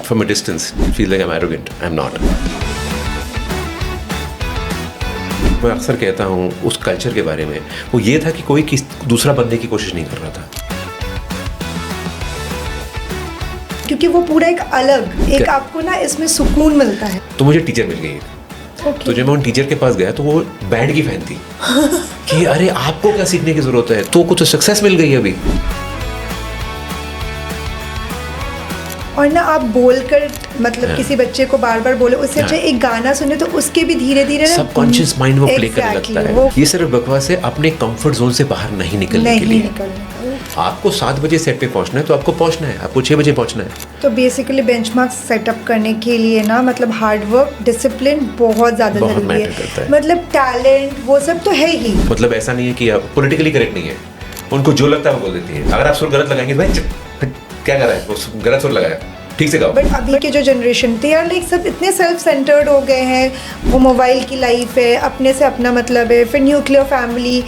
From a distance, it feels like I'm arrogant. I'm not. मैं अक्सर कहता हूँ उस कल्चर के बारे में, वो ये था कि कोई दूसरा बनने की कोशिश नहीं कर रहा था, क्योंकि वो पूरा एक अलग एक आपको ना इसमें सुकून मिलता है। तो मुझे टीचर मिल गई। तो जब मैं उन टीचर के पास गया तो वो बैंड की फैन थी कि अरे आपको क्या सीखने की जरूरत है, तो कुछ तो सक्सेस मिल गई अभी। और ना आप बोलकर मतलब किसी बच्चे को बार बार बोले, उससे अच्छा एक गाना सुने तो उसके भी धीरे धीरे ना सबकॉन्शियस माइंड वो प्ले करने लगता है। ये सिर्फ बकवास है अपने कंफर्ट जोन से बाहर नहीं निकलने के लिए। आपको 7 बजे सेट पे पहुंचना है तो आपको पहुंचना है, आपको 6 बजे पहुंचना है। तो बेसिकली बेंचमार्क सेटअप करने के लिए ना मतलब हार्ड वर्क, डिसिप्लिन बहुत ज़्यादा जरूरी है। मतलब टैलेंट वो सब तो है ही। मतलब ऐसा नहीं है कि आप पॉलिटिकली करेक्ट नहीं है, उनको जो लगता है वो बोल देती है। अगर आप सुर गलत लगाएंगे भाई क्या कर रहा है, वो गलत सुर लगाया, ठीक से गाओ। बट अभी के जो जनरेशन थे यार लाइक सब इतने सेल्फ सेंटर्ड हो गए हैं, वो मोबाइल की लाइफ है, अपने से अपना मतलब है, फिर nuclear family.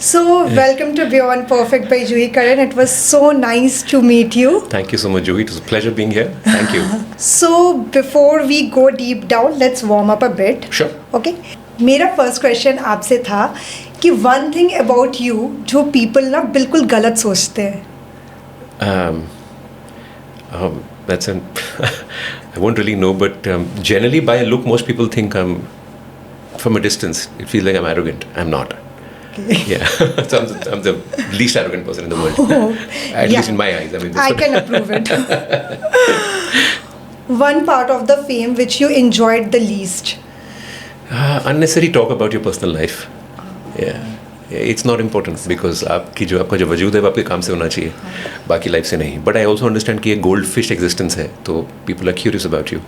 So, welcome to Beyond Perfect by Juhi Karan. It was so nice to meet you. Thank you so much, Juhi. It was a pleasure being here. Thank you. So, before we go deep down, let's warm up a bit. Sure. Okay. मेरा first question आपसे था कि one thing about you जो people ना बिल्कुल गलत सोचते हैं। That's an I won't really know, but generally by look, most people think I'm from a distance. It feels like I'm arrogant. I'm not. Yeah, so I'm the least arrogant person in the world. At least in my eyes. I mean, I can approve it. One part of the fame which you enjoyed the least. Unnecessary talk about your personal life. Yeah, it's not important because आपका जो वजूद है वो आपके काम से होना चाहिए, बाकी लाइफ से नहीं. But I also understand कि एक gold fish existence है, तो people are curious about you.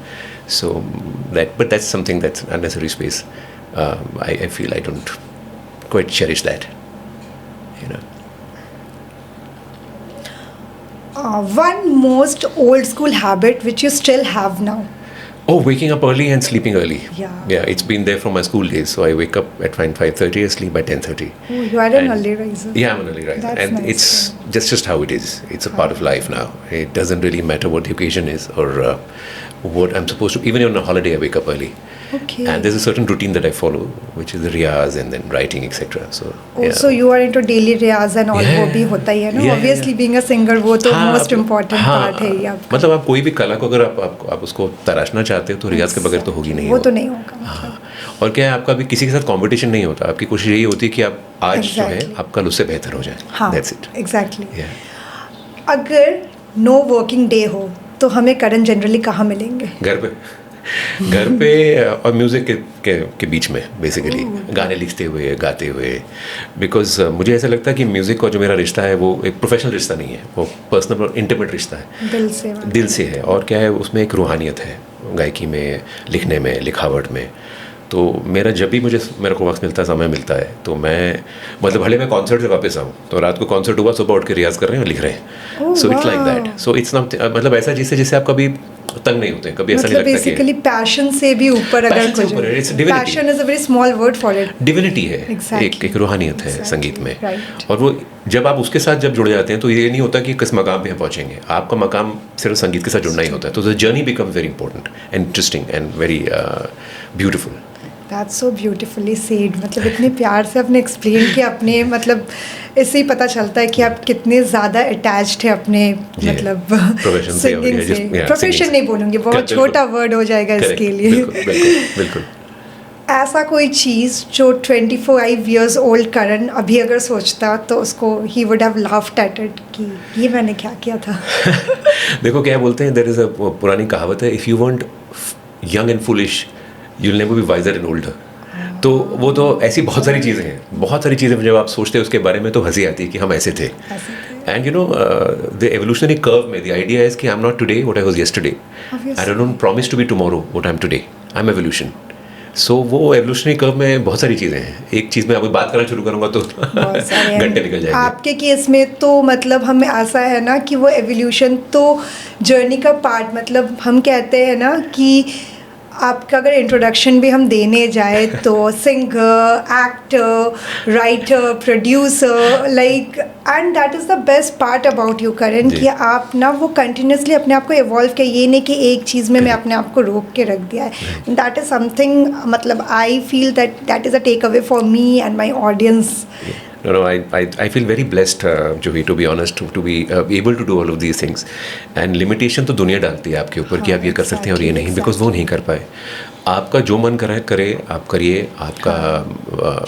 So that's something that's unnecessary space. I feel I don't quite cherish that, you know. One most old school habit which you still have now. Oh, waking up early and sleeping early. Yeah, it's been there from my school days. So I wake up at 5:30, I sleep by 10:30. Oh, you are an early riser. Yeah, I'm an early riser. That's and nice. It's just how it is. It's a part of life now. It doesn't really matter what the occasion is or what I'm supposed to. Even on a holiday, I wake up early. Okay. And there's a certain routine that I follow, which is the riyaz and then writing, etc. So. So you are into daily riyaz and all. वो भी होता ही है ना. Obviously, being a singer, वो तो most important part है ही आपका. मतलब आप कोई भी कला को अगर आप उसको तराशना चाहते हो तो रियाज के बगैर तो होगी नहीं. वो तो नहीं होगा. हाँ. और क्या है, आपका भी किसी के साथ कंपटीशन नहीं होता. आपकी कोशिश यही होती है कि आप आज जो है आप कल उससे बेहतर हो जाए. That's it. Exactly. अगर no working day हो तो हमें करण जनरली कहाँ मिलेंगे? घर पे और म्यूज़िक के बीच में बेसिकली गाने लिखते हुए गाते हुए. बिकॉज मुझे ऐसा लगता है कि म्यूज़िक का जो मेरा रिश्ता है वो एक प्रोफेशनल रिश्ता नहीं है, वो पर्सनल और इंटीमेट रिश्ता है, दिल से है. और क्या है, उसमें एक रूहानियत है गायकी में, लिखने में, लिखावट में. तो जब भी मेरे को वक्त मिलता है, समय मिलता है, तो मैं मतलब भले मैं कॉन्सर्ट से वापस आऊँ तो रात को कॉन्सर्ट हुआ, सुबह उठ के रियाज़ कर रहे हैं और लिख रहे हैं. So it's like that. So it's not मतलब ऐसा जिससे आप कभी तंग नहीं होते, कभी ऐसा नहीं लगता कि बेसिकली पैशन से भी ऊपर अगर कुछ passion is a very small word for it. Divinity है, एक रूहानियत है संगीत में. और वो जब आप उसके साथ जब जुड़ जाते हैं तो ये नहीं होता कि किस मकाम पे पहुंचेंगे. आपका मकाम सिर्फ संगीत के साथ जुड़ना ही होता है. तो the journey becomes very important and interesting and very beautiful. That's so beautifully said. मतलब इतने प्यार से आपने एक्सप्लेन किया अपने, मतलब इससे ही पता चलता है कि आप कितने ज़्यादा अटैच्ड है अपने मतलब सिंगिंग से. प्रोफेशन नहीं बोलूँगी, बहुत छोटा वर्ड हो जाएगा इसके लिए. बिल्कुल. ऐसा कोई चीज़ जो 25 years old करण अभी अगर सोचता तो उसको he would have laughed at it कि ये मैंने क्या किया था. देखो क्या बोलते हैं, there is a पुरानी कहावत है, if you weren't young and foolish you'll never be wiser and older. तो वो तो ऐसी बहुत सारी चीज़ें हैं, बहुत सारी चीज़ें जब आप सोचते हैं उसके बारे में तो हंसी आती है कि हम ऐसे थे. And you know the evolutionary curve में द आइडिया इज कि I am not today what I was yesterday. I don't promise to be tomorrow what I am today. I am evolution. So वो evolutionary curve में बहुत सारी चीज़ें हैं. एक चीज़ में अभी बात करना शुरू करूँगा तो घंटे निकल जाएंगे. आपके केस में तो मतलब हमें ऐसा है ना कि वो एवोल्यूशन तो जर्नी का पार्ट, मतलब हम कहते हैं ना कि आपका अगर इंट्रोडक्शन भी हम देने जाए तो singer, actor, writer, producer, like, and that is the best part about you Karan कि आप ना वो कंटिन्यूसली अपने आप को इवॉल्व किया, ये नहीं कि एक चीज़ में मैं अपने आप को रोक के रख दिया है. दैट इज़ समथिंग, मतलब I feel that is a take away for me and my audience. No, I feel very blessed, Juhi, to be honest, to be able to do all of these things. And limitation तो दुनिया डालती है आपके ऊपर कि आप ये कर सकते हैं और ये नहीं, because वो नहीं कर पाए. आपका जो मन करे करे, आप करिए. आपका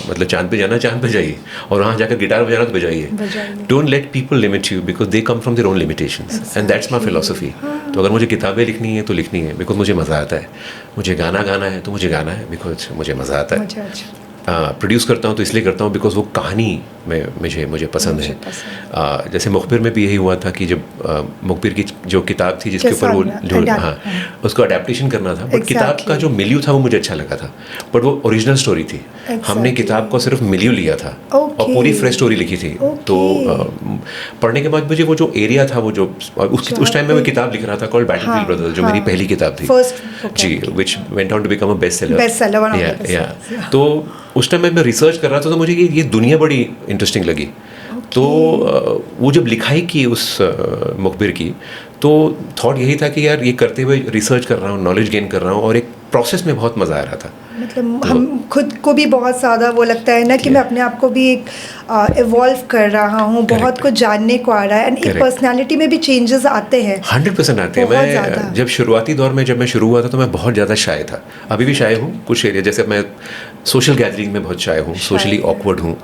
मतलब चांद पे जाना, चांद पे जाइए, और वहाँ जाकर गिटार बजाना तो बजाइए. Don't let people limit you because they come from their own limitations. And that's my philosophy. तो अगर मुझे किताबें लिखनी है तो लिखनी है because मुझे मज़ा आता है. मुझे गाना गाना है तो मुझे गाना है because मुझे मज़ा आता है. प्रोड्यूस करता हूँ तो इसलिए करता हूँ बिकॉज वो कहानी में मुझे पसंद है. जैसे मुखबिर में भी यही हुआ था कि जब मुखबिर की जो किताब थी जिसके ऊपर वो जो उसको अडेप्टेशन करना था, बट किताब का जो मिलियू था वो मुझे अच्छा लगा था, बट वो ओरिजिनल स्टोरी थी. हमने किताब को सिर्फ मिलियू लिया था और पूरी फ्रेश स्टोरी लिखी थी. तो पढ़ने के बाद मुझे वो जो एरिया था, वो जो उस टाइम में मैं किताब लिख रहा था कॉल्ड बैटलफील्ड ब्रदर्स, जो मेरी पहली किताब थी जी, which went on to become a best seller. तो उस टाइम मैं रिसर्च कर रहा था तो मुझे ये दुनिया बड़ी इंटरेस्टिंग लगी. तो वो जब लिखाई की उस मुखबिर की, तो थॉट यही था कि यार ये करते हुए रिसर्च कर रहा हूँ, नॉलेज गेन कर रहा हूँ, और एक प्रोसेस में बहुत मज़ा आ रहा था. मतलब हम खुद को भी बहुत ज़्यादा वो लगता है ना कि मैं अपने आप को भी एक इवॉल्व कर रहा हूँ, बहुत कुछ जानने को आ रहा है, एंड एक पर्सनालिटी में भी चेंजेस आते हैं. 100% आते हैं. मैं जब शुरुआती दौर में जब मैं शुरू हुआ था तो मैं बहुत ज़्यादा शाय था. अभी भी शाय हूँ कुछ एरिया, जैसे मैं सोशल गैदरिंग में बहुत शाय हूँ, सोशली ऑकवर्ड हूँ.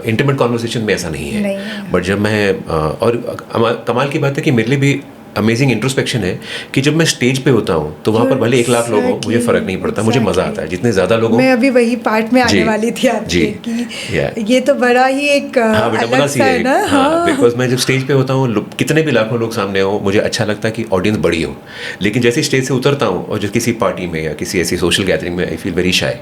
इंटीमेट कॉन्वर्सेशन में ऐसा नहीं है. बट जब मैं और कमाल की बात है कि मेरे लिए भी अमेजिंग इंट्रोस्पेक्शन है कि जब मैं स्टेज पे होता हूँ तो वहाँ पर भले 1 लाख लोग हों, मुझे फ़र्क नहीं पड़ता. मुझे मज़ा आता है जितने ज़्यादा लोग हों. मैं अभी वही पार्ट में आने वाली थी आपके कि ये तो बड़ा ही एक अलग सा है ना. बिकॉज मैं जब स्टेज पे होता हूँ, कितने भी लाखों लोग सामने हो, मुझे अच्छा लगता है कि ऑडियंस बड़ी हो. लेकिन जैसे स्टेज से उतरता हूँ और जब किसी पार्टी में या किसी ऐसी सोशल गैदरिंग में आई फील वेरी शाय.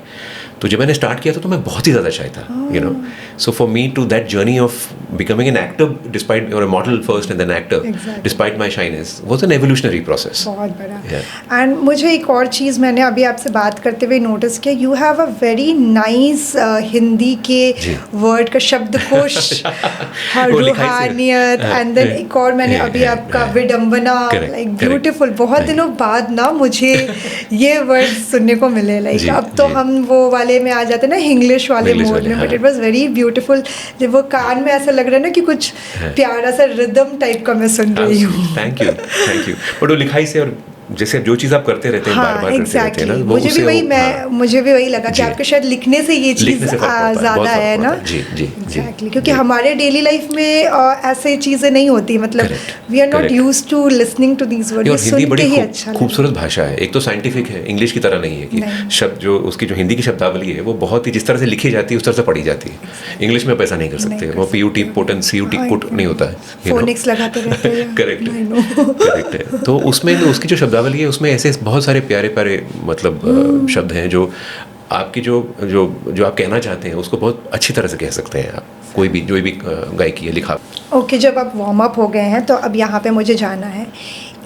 तो जब मैंने स्टार्ट किया था तो मैं बहुत ही ज़्यादा शाय था, you know. So for me to that journey of becoming an actor despite or a model first and then actor despite my shyness was an evolutionary process. बहुत बड़ा. एंड मुझे एक और चीज़ मैंने अभी आपसे बात करते हुए नोटिस किया, you have a very nice Hindi के वर्ड का शब्दकोश, रूहानियत, एंड देन एक और मैंने अभी आपका विडम्बना, लाइक ब्यूटीफुल. बहुत दिनों बाद ना मुझे ये वर्ड सुनने को मिले. लाइक अब तो हम वो वाले में आ जाते हैं ना, इंग्लिश वाले मोड में, but it was very beautiful. जब वो कान में ऐसा लग रहा है ना कि कुछ प्यारा सा रिदम टाइप का मैं सुन रही हूँ. Thank you. बट वो लिखाई से और जैसे जो चीज़ आप करते रहते हैं, बार-बार करते रहते हैं ना, वो मुझे भी वही लगा कि आपके शायद लिखने से ये चीज़ ज़्यादा है ना. जी. क्योंकि हमारे डेली लाइफ में ऐसे चीज़ें नहीं होती. मतलब we are not used to listening to these words. Hindi बड़ी खूबसूरत भाषा है. एक तो साइंटिफिक है, इंग्लिश की तरह नहीं है कि शब्द जो उसकी जो हिंदी की शब्दावली है वो बहुत ही जिस तरह से लिखी जाती है उस तरह से पढ़ी जाती है. इंग्लिश में आप ऐसा नहीं कर सकते. वो PUT put and CUT put नहीं होता है. फोनिक्स लगाते रहते हैं. करेक्ट है. तो उसमें उसकी जो शब्दावली है उसमें ऐसे बहुत सारे प्यारे प्यारे मतलब शब्द हैं जो आपकी जो आप कहना चाहते हैं उसको बहुत अच्छी तरह से कह सकते हैं आप. कोई भी जो भी गायकी है लिखा. ओके, जब आप वार्म अप हो गए हैं तो अब यहाँ पे मुझे जाना है.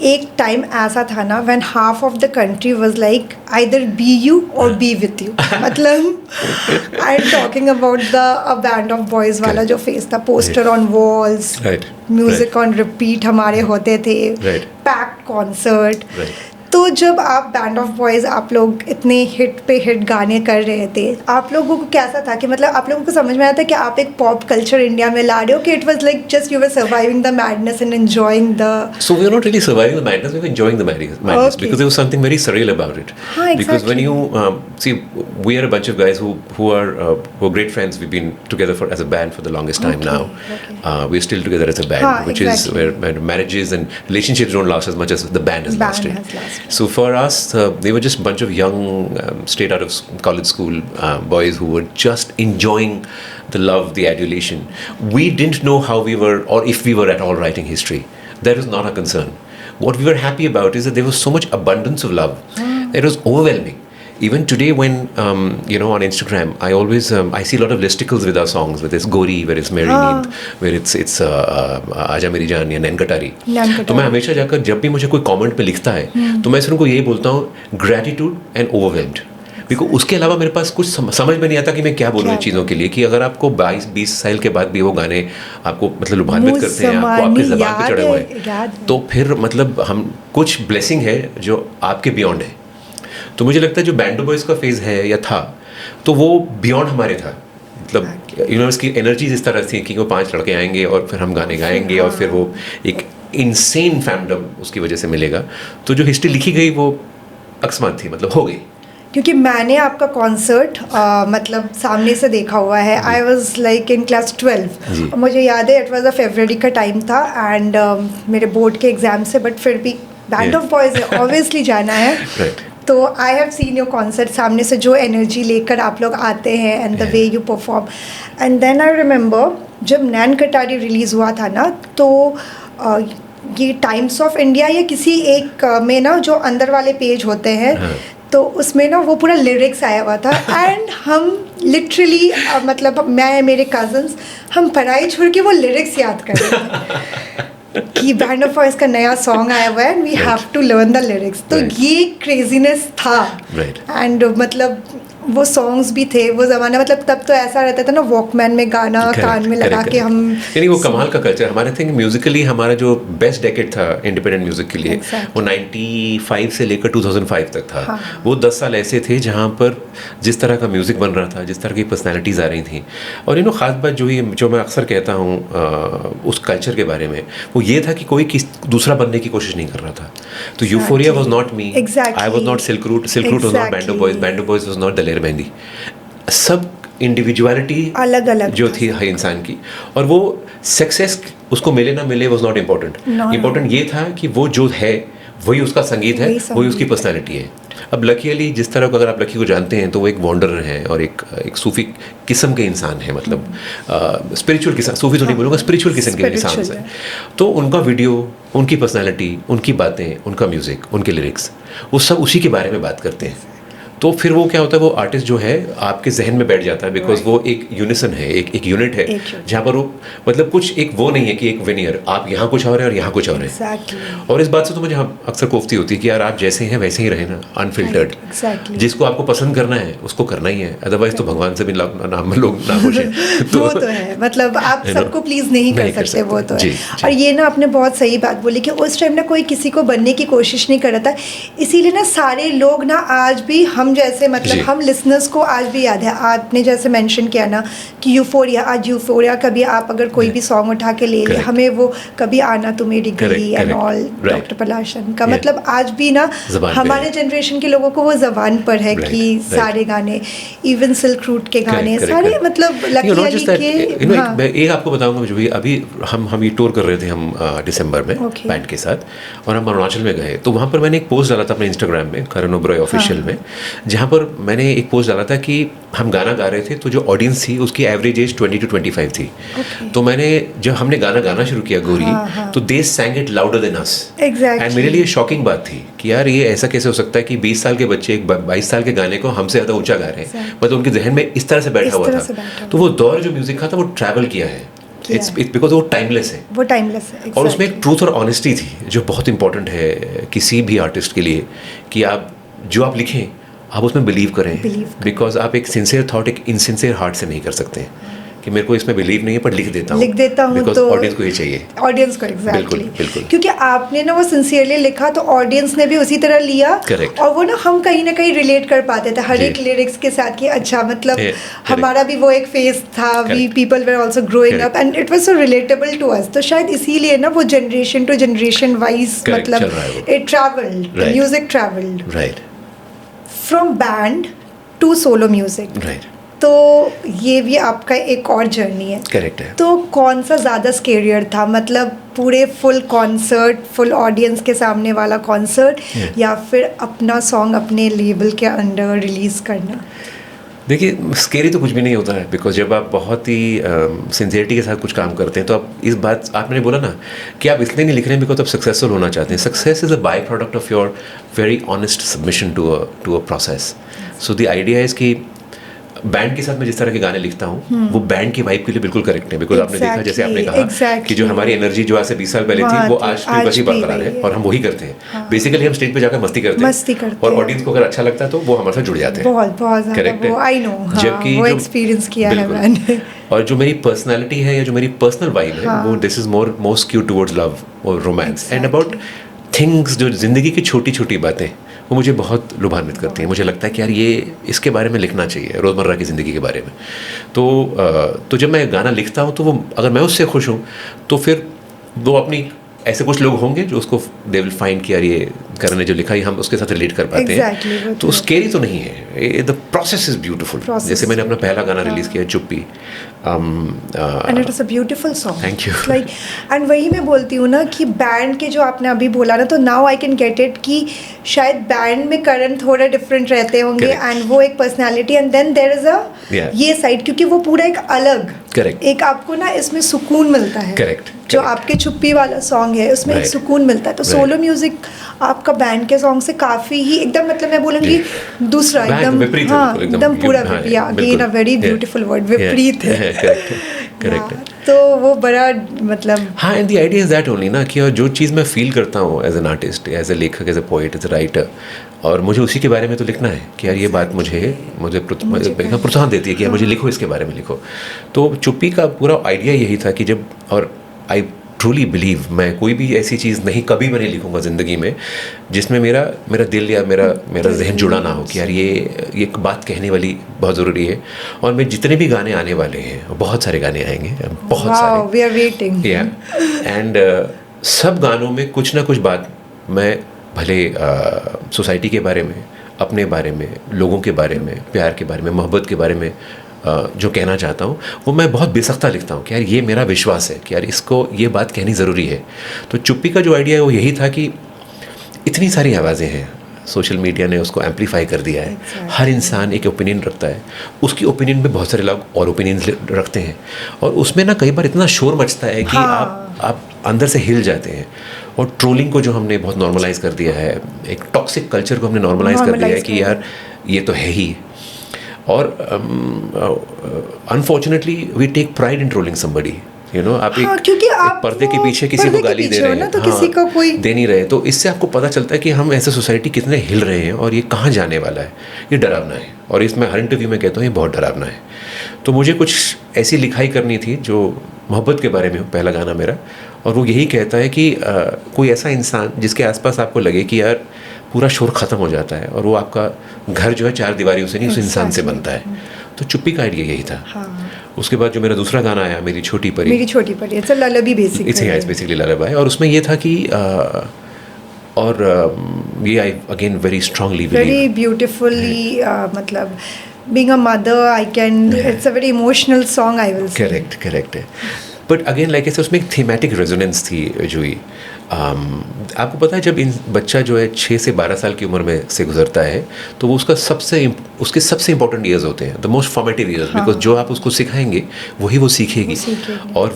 एक टाइम ऐसा था ना when half of the country was like either be you और बी विथ यू. मतलब I am talking about the band of boys वाला जो फेस था, poster on walls, music on repeat हमारे होते थे, पैक्ड कॉन्सर्ट. तो जब आप बैंड ऑफ बॉयज़ आप लोग इतने हिट पे हिट गाने कर रहे थे, आप लोगों को कैसा था कि मतलब आप लोगों को समझ में आया था कि आप एक पॉप कल्चर इंडिया में ला रहे हो, कि it was like just you were surviving the madness and enjoying the. So we are not really surviving the madness, we were enjoying the madness because there was something very surreal about it. Because when you see, we are a bunch of guys who are great friends. We've been together as a band for the longest time now. We're still together as a band, which is where marriages and relationships don't last as much as the band has lasted. So for us, they were just a bunch of young, straight out of college school boys who were just enjoying the love, the adulation. We didn't know how we were, or if we were at all writing history. That was not our concern. What we were happy about is that there was so much abundance of love. It was overwhelming. even today when on Instagram I always I see a lot of listicles with our songs, where it's Gori, where it's Meri Neend, where it's आजा मेरी जान या नैन कटारी. तो मैं हमेशा जाकर जब भी मुझे कोई कमेंट पे लिखता है तो मैं सिर्फ उनको यही बोलता हूँ ग्रेटिट्यूड एंड ओवरवेल्म्ड. बिकॉज उसके अलावा मेरे पास कुछ समझ में नहीं आता कि मैं क्या बोलूँ इन चीज़ों के लिए. कि अगर आपको 22-20 साल के बाद भी वो गाने आपको मतलब लुभान्वित करते हैं, आपको आपकी ज़बान पे चढ़े हुए हैं, तो फिर मतलब हम कुछ ब्लेसिंग है जो आपके बियॉन्ड है. तो मुझे लगता है जो बैंडो बॉयज़ का फेज़ है या था, तो वो बियॉन्ड हमारे था. मतलब इसकी एनर्जीज इस तरह थी कि वो 5 लड़के आएंगे और फिर हम गाने गाएंगे और फिर वो एक इनसेन फैंडम उसकी वजह से मिलेगा. तो जो हिस्ट्री लिखी गई वो अकस्मात थी, मतलब हो गई. क्योंकि मैंने आपका कॉन्सर्ट मतलब सामने से देखा हुआ है. I was like in class 12. मुझे याद है इट वॉज फरवरी का टाइम था एंड मेरे बोर्ड के एग्ज़ाम से, बट फिर भी बैंड ऑफ बॉयज़ है, ऑब्वियसली जाना है. तो I have seen your concert. सामने से जो एनर्जी लेकर आप लोग आते हैं and the way you perform. And then I remember जब नैन कटारी रिलीज़ हुआ था ना, तो ये टाइम्स ऑफ इंडिया या किसी एक में ना जो अंदर वाले पेज होते हैं, तो उसमें ना वो पूरा लिरिक्स आया हुआ था. एंड हम लिटरली मतलब मैं मेरे कज़न्स हम पढ़ाई छोड़ के वो लिरिक्स याद कर रहे थे कि बैंड ऑफ बॉयज़ का नया सॉन्ग आया हुआ है and we have to learn the lyrics. तो ये क्रेजीनेस था. एंड मतलब वो सॉन्ग्स भी थे वो ज़माना, मतलब तब तो ऐसा रहता था ना वॉकमैन में गाना कान में लगा के हम. यानी वो कमाल का कल्चर हमारे थिंक म्यूजिकली हमारा जो बेस्ट डेकेड था इंडिपेंडेंट म्यूजिक के लिए, वो 95 से लेकर 2005 तक था. वो 10 साल ऐसे थे जहाँ पर जिस तरह का म्यूज़िक बन रहा था, जिस तरह की पर्सनैलिटीज़ आ रही थी. और ख़ास बात जो मैं अक्सर कहता हूँ उस कल्चर के बारे में, वो ये था कि कोई दूसरा बनने की कोशिश नहीं कर रहा था. तो Euphoria was not me, I was not Silk Route was not Band of Boys was not Daler Mehndi. सब इंडिविजुअलिटी अलग अलग जो थी हर इंसान की, और वो सक्सेस उसको मिले ना मिले वॉज नॉट इम्पोर्टेंट. इम्पोर्टेंट ये था कि वो जो है वही उसका संगीत है, वही उसकी पर्सनैलिटी है. अब लकी अली जिस तरह को, अगर आप लकी को जानते हैं, तो वो एक वॉन्डरर हैं और एक सूफी किस्म के इंसान है. मतलब स्पिरिचुअल किस्म, सूफी तो नहीं बोलूँगा, स्पिरिचुअल किस्म के इंसान है. तो उनका वीडियो, उनकी पर्सनैलिटी, उनकी बातें, उनका म्यूज़िक, उनके लिरिक्स, वो सब उसी के बारे में बात करते हैं. तो फिर वो क्या होता है, वो आर्टिस्ट जो है आपके जहन में बैठ जाता है, बिकॉज वो एक यूनिसन है, एक यूनिट है, जहाँ पर वो मतलब कुछ एक वो नहीं है कि एक वेनियर आप यहाँ कुछ और है और यहाँ कुछ और है. और इस बात से तो मुझे अक्सर कोफ्ती होती है कि यार आप जैसे हैं वैसे ही रहे ना, अनफिल्टर्ड. जिसको आपको पसंद करना है उसको करना ही है, अदरवाइज तो भगवान से भी लोग ना खुश हैं. तो वो तो है, मतलब आप सबको प्लीज नहीं कर सकते, वो तो है. और ये ना आपने बहुत सही बात बोली कि उस टाइम ना कोई किसी को बनने की कोशिश नहीं कर रहा था. इसीलिए ना सारे लोग ना आज भी हम जैसे, मतलब हम लिसनर्स को आज भी याद है. आपने जैसे मेंशन किया ना कि यूफोरिया, आज यूफोरिया कभी आप अगर कोई भी सॉन्ग उठा के ले ले, हमें वो कभी आना तो मेरी गली एंड ऑल, डॉक्टर पलाशन का, मतलब आज भी ना हमारे जनरेशन के लोगों को वो जबान पर है कि सारे गाने, इवन सिल्क रूट के गाने सारे, मतलब लकी अली के. एक आपको बताऊंगा, जो भी अभी हम ये टूर कर रहे थे हम दिसंबर में बैंड के साथ, और हम अरुणाचल में गए. तो वहाँ पर मैंने एक पोस्ट डाला था अपने इंस्टाग्राम में, करण ओबरॉय ऑफिशियल में, जहाँ पर मैंने एक पोस्ट डाला था कि हम गाना गा रहे थे, तो जो ऑडियंस थी उसकी एवरेज एज 20 to 25 थी. तो मैंने जब हमने गाना शुरू किया गोरी, तो they sang it louder than us. And मेरे लिए शॉकिंग बात थी कि यार ये ऐसा कैसे हो सकता है कि 20 साल के बच्चे 22 साल के गाने को हमसे ज़्यादा ऊंचा गा रहे हैं. मतलब उनके जहन में इस तरह से बैठा हुआ था. तो वो दौर जो म्यूजिक का था वो ट्रैवल किया है. इट्स बिकॉज वो टाइमलेस है, वो टाइमलेस है. और उसमें एक ट्रूथ और ऑनेस्टी थी जो बहुत इंपॉर्टेंट है किसी भी आर्टिस्ट के लिए, कि आप जो आप लिखें आप उसमें बिलीव करें. बिकॉज आप एक सिंसियर थॉट एक इनसिंसियर हार्ट से नहीं कर सकते कि मेरे को इसमें बिलीव नहीं है पर लिख देता हूँ बिकॉज तो ऑडियंस को ये चाहिए, ऑडियंस को. एग्जैक्टली, बिल्कुल. क्योंकि आपने ना वो सिंसियरली लिखा तो ऑडियंस ने भी उसी तरह लिया. Correct. और वो ना हम कहीं ना कहीं रिलेट कर पाते थे हर एक लिरिक्स के साथ कि अच्छा, मतलब हमारा भी वो एक फेज था, we people were also growing up and it was so relatable to us. तो शायद इसीलिए ना वो जनरेशन टू जनरेशन वाइज, मतलब it travelled, the music travelled from band to solo music. तो ये भी आपका एक और जर्नी है. करेक्ट है. तो कौन सा ज़्यादा स्केरियर था, मतलब पूरे फुल कॉन्सर्ट, फुल ऑडियंस के सामने वाला कॉन्सर्ट, या फिर अपना सॉन्ग अपने लेबल के अंडर रिलीज़ करना? देखिए, स्केरी तो कुछ भी नहीं होता है, बिकॉज जब आप बहुत ही सिंसियरिटी के साथ कुछ काम करते हैं, तो आप इस बात, आपने बोला ना कि आप इसलिए नहीं लिख रहे हैं बिकॉज आप सक्सेसफुल होना चाहते हैं. Success is a by product of your very honest submission to a process. So the idea is कि बैंड के साथ मैं जिस तरह के गाने लिखता हूँ वो बैंड की वाइब के लिए बिल्कुल करेक्ट है, बिकॉज आपने देखा जैसे आपने कहा कि जो हमारी एनर्जी जो आज से 20 साल पहले थी वो आज भी वही बरकरार है और हम वही करते हैं। बेसिकली हम स्टेज पे जाकर मस्ती करते हैं और ऑडियंस को अगर अच्छा लगता है तो वो हमारे साथ जुड़ जाते हैं। बहुत करेक्ट है, आई नो, जबकि वो एक्सपीरियंस किया है मैंने। और जो मेरी पर्सनालिटी है या जो मेरी पर्सनल वाइब है वो this is more skewed towards love और रोमांस एंड अबाउट थिंग्स, जो जिंदगी की छोटी छोटी बातें वो मुझे बहुत लुभान्वित करती हैं। मुझे लगता है कि यार ये इसके बारे में लिखना चाहिए, रोज़मर्रा की ज़िंदगी के बारे में। तो जब मैं गाना लिखता हूँ तो वो अगर मैं उससे खुश हूँ तो फिर वो अपनी ऐसे कुछ लोग होंगे जो उसको दे विल फाइंड कि यार ये करण ने जो लिखा है हम उसके साथ रिलेट कर पाते हैं। तो स्केरी तो नहीं है, द प्रोसेस इज ब्यूटीफुल। जैसे मैंने अपना पहला गाना रिलीज़ किया चुप्पी, and it is a beautiful song. Thank you. Like and वही मैं बोलती हूँ ना कि बैंड के जो आपने अभी बोला ना, तो now I can get it कि शायद बैंड में करण थोड़ा डिफरेंट रहते होंगे एंड वो एक personality and then there is a ये साइड, क्योंकि वो पूरा एक अलग एक आपको ना इसमें सुकून मिलता है। जो आपके चुप्पी वाला सॉन्ग है उसमें एक सुकून मिलता है। तो सोलो म्यूजिक आपका बैंड के सॉन्ग से काफी ही एकदम, मतलब मैं बोलूँगी दूसरा एकदम, हाँ एकदम पूरा again a very beautiful word, विपरीत है। करेक्ट। तो वो बड़ा मतलब, हाँ, and the idea is that only ना कि और जो चीज़ मैं फील करता हूँ as an artist, as a लेखक, as a poet, as a writer, और मुझे उसी के बारे में तो लिखना है कि यार ये बात मुझे प्रोत्साहन देती है कि यार मुझे लिखो, इसके बारे में लिखो। तो चुप्पी का पूरा आइडिया यही था कि जब, और आई ट्रूली बिलीव मैं कोई भी ऐसी चीज़ नहीं कभी मैं नहीं लिखूंगा ज़िंदगी में जिसमें मेरा दिल या मेरा जहन जुड़ा ना हो कि यार ये एक बात कहने वाली बहुत ज़रूरी है। और मैं जितने भी गाने आने वाले हैं, बहुत सारे गाने आएंगे, बहुत सारे, वी आर वेटिंग, एंड सब गानों में कुछ ना कुछ बात मैं भले सोसाइटी के बारे में, अपने बारे में, लोगों के बारे में, प्यार के बारे में, मोहब्बत के बारे में जो कहना चाहता हूँ वो मैं बहुत बेसख्ता लिखता हूँ कि यार ये मेरा विश्वास है कि यार इसको ये बात कहनी ज़रूरी है। तो चुप्पी का जो आइडिया है वो यही था कि इतनी सारी आवाज़ें हैं, सोशल मीडिया ने उसको एम्पलीफाई कर दिया है। हर इंसान एक ओपिनियन रखता है, उसकी ओपिनियन में बहुत सारे लोग और ओपिनियन रखते हैं और उसमें ना कई बार इतना शोर मचता है कि आप अंदर से हिल जाते हैं। और ट्रोलिंग को जो हमने बहुत नॉर्मलाइज कर दिया है, एक टॉक्सिक कल्चर को हमने नॉर्मलाइज कर दिया है कि यार ये तो है ही। और unfortunately we take pride in trolling somebody, you know. आप क्योंकि आप पर्दे के पीछे किसी को गाली दे रहे हैं, तो किसी को कोई दे नहीं रहे, तो इससे आपको पता चलता है कि हम ऐसे सोसाइटी कितने हिल रहे हैं और ये कहाँ जाने वाला है। ये डरावना है और इसमें हर इंटरव्यू में कहता हूँ ये बहुत डरावना है। तो मुझे कुछ ऐसी लिखाई करनी थी जो मोहब्बत के बारे में हो, पहला गाना मेरा, और वो यही कहता है कि कोई ऐसा इंसान जिसके आसपास आपको लगे कि यार पूरा शोर ख़त्म हो जाता है और वो आपका घर जो है चार दीवारियों से नहीं उस इंसान से बनता है। तो चुप्पी का आइडिया यही था। उसके बाद जो मेरा दूसरा गाना आया, मेरी छोटी परी, इट्स अ ललबी बेसिकली ललबी, और उसमें ये था कि और ये I again very strongly very beautifully, मतलब being a mother I can, it's a very emotional song I will say. Correct है। बट अगेन लाइक ऐसे उसमें एक थीमेटिक रेजोनेंस थी जुई। आपको पता है जब बच्चा जो है 6 से 12 साल की उम्र में से गुजरता है तो वो उसके सबसे इंपॉर्टेंट ईयर्स होते हैं, the most formative years, because जो आप उसको सिखाएंगे वही वो सीखेगी और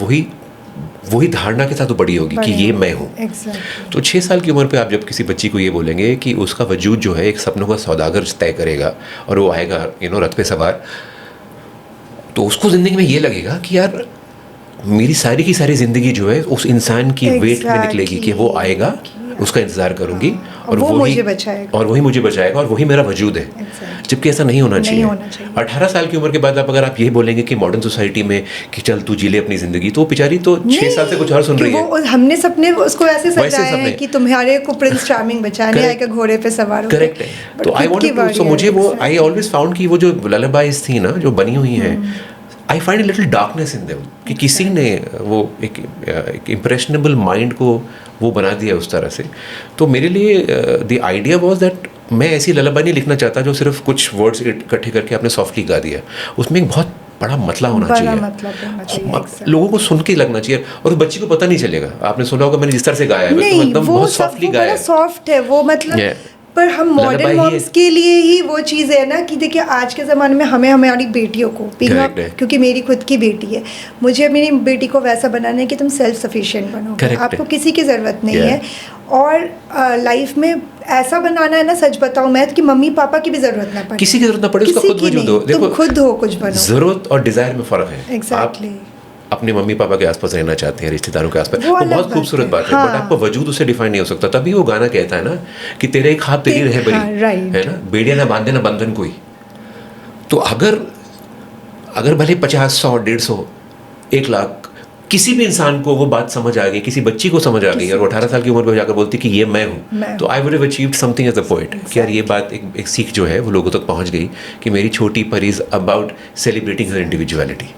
वही धारणा के साथ वो बड़ी होगी कि ये मैं हूँ। तो 6 साल की उम्र पे आप जब किसी बच्ची को ये बोलेंगे कि उसका वजूद जो है एक सपनों का सौदागर तय करेगा और वो आएगा रथ पे सवार, तो उसको ज़िंदगी में ये लगेगा कि यार मेरी सारी की सारी ज़िंदगी जो है उस इंसान की वेट में निकलेगी कि वो आएगा, उसका इंतज़ार करूँगी और वही मुझे बचाएगा और वही मेरा वजूद है। जबकि ऐसा नहीं होना चाहिए। 18 साल की उम्र के बाद अगर आप यही बोलेंगे कि मॉडर्न सोसाइटी में कि चल तू जी ले अपनी ज़िंदगी, तो बेचारी तो 6 साल से कुछ और सुन रही है। हमने सपने उसको ऐसे सजाया है कि तुम्हारे को प्रिंस चार्मिंग बचाने आएगा घोड़े पे सवार होकर। करेक्ट है। तो आई वांटेड टू, मुझे वो आई ऑलवेज फाउंड कि वो जो ललबाइज थी ना जो बनी हुई हैं, I find little darkness in them, कि किसी ने वो एक इम्प्रेशनेबल माइंड को वो बना दिया उस तरह से। तो मेरे लिए द आइडिया वाज दैट मैं ऐसी ललबाई नहीं लिखना चाहता जो सिर्फ कुछ वर्ड्स इकट्ठे करके आपने सॉफ्टली गा दिया। उसमें एक बहुत बड़ा मतलब होना चाहिए, लोगों को सुन के लगना चाहिए और उस बच्ची को पता नहीं चलेगा। आपने सुना होगा मैंने जिस तरह से गाया है, तो एकदम बहुत सॉफ्टली गाया है, सॉफ्ट है वो, मतलब पर हम मॉडर्न मॉम्स के लिए ही वो चीज़ है ना कि देखिए आज के ज़माने में हमें हमारी बेटियों को, क्योंकि मेरी खुद की बेटी है, मुझे मेरी बेटी को वैसा बनाना है कि तुम सेल्फ सफिशिएंट बनो, आपको किसी की ज़रूरत नहीं है। और लाइफ में ऐसा बनाना है ना, सच बताऊं मैं, कि मम्मी पापा की भी जरूरत ना पड़े, किसी की जरूरत ना पड़े, उसका खुद वजूद हो। देखो, खुद हो, कुछ बनो। जरूरत और डिजायर में फर्क है। एग्जैक्टली। अपने मम्मी पापा के आसपास रहना चाहते हैं, रिश्तेदारों के आसपास, वो बहुत खूबसूरत बात है, बट आपका वजूद उससे डिफाइन नहीं हो सकता। तभी वो गाना कहता है ना कि तेरे एक ख्वाब तेरी रह बरी, है ना, बेड़िया ना बांधे ना बंधन कोई। तो अगर भले 50, 100, 150, 1 लाख किसी भी इंसान को वो बात समझ आ गई, किसी बच्ची को समझ आ गई और 18 साल की उम्र में जाकर बोलती कि ये मैं हूँ, तो I would have achieved something as a poet. कि यार ये बात एक सीख जो है वो लोगों तक पहुँच गई कि मेरी छोटी परी is about celebrating her individuality.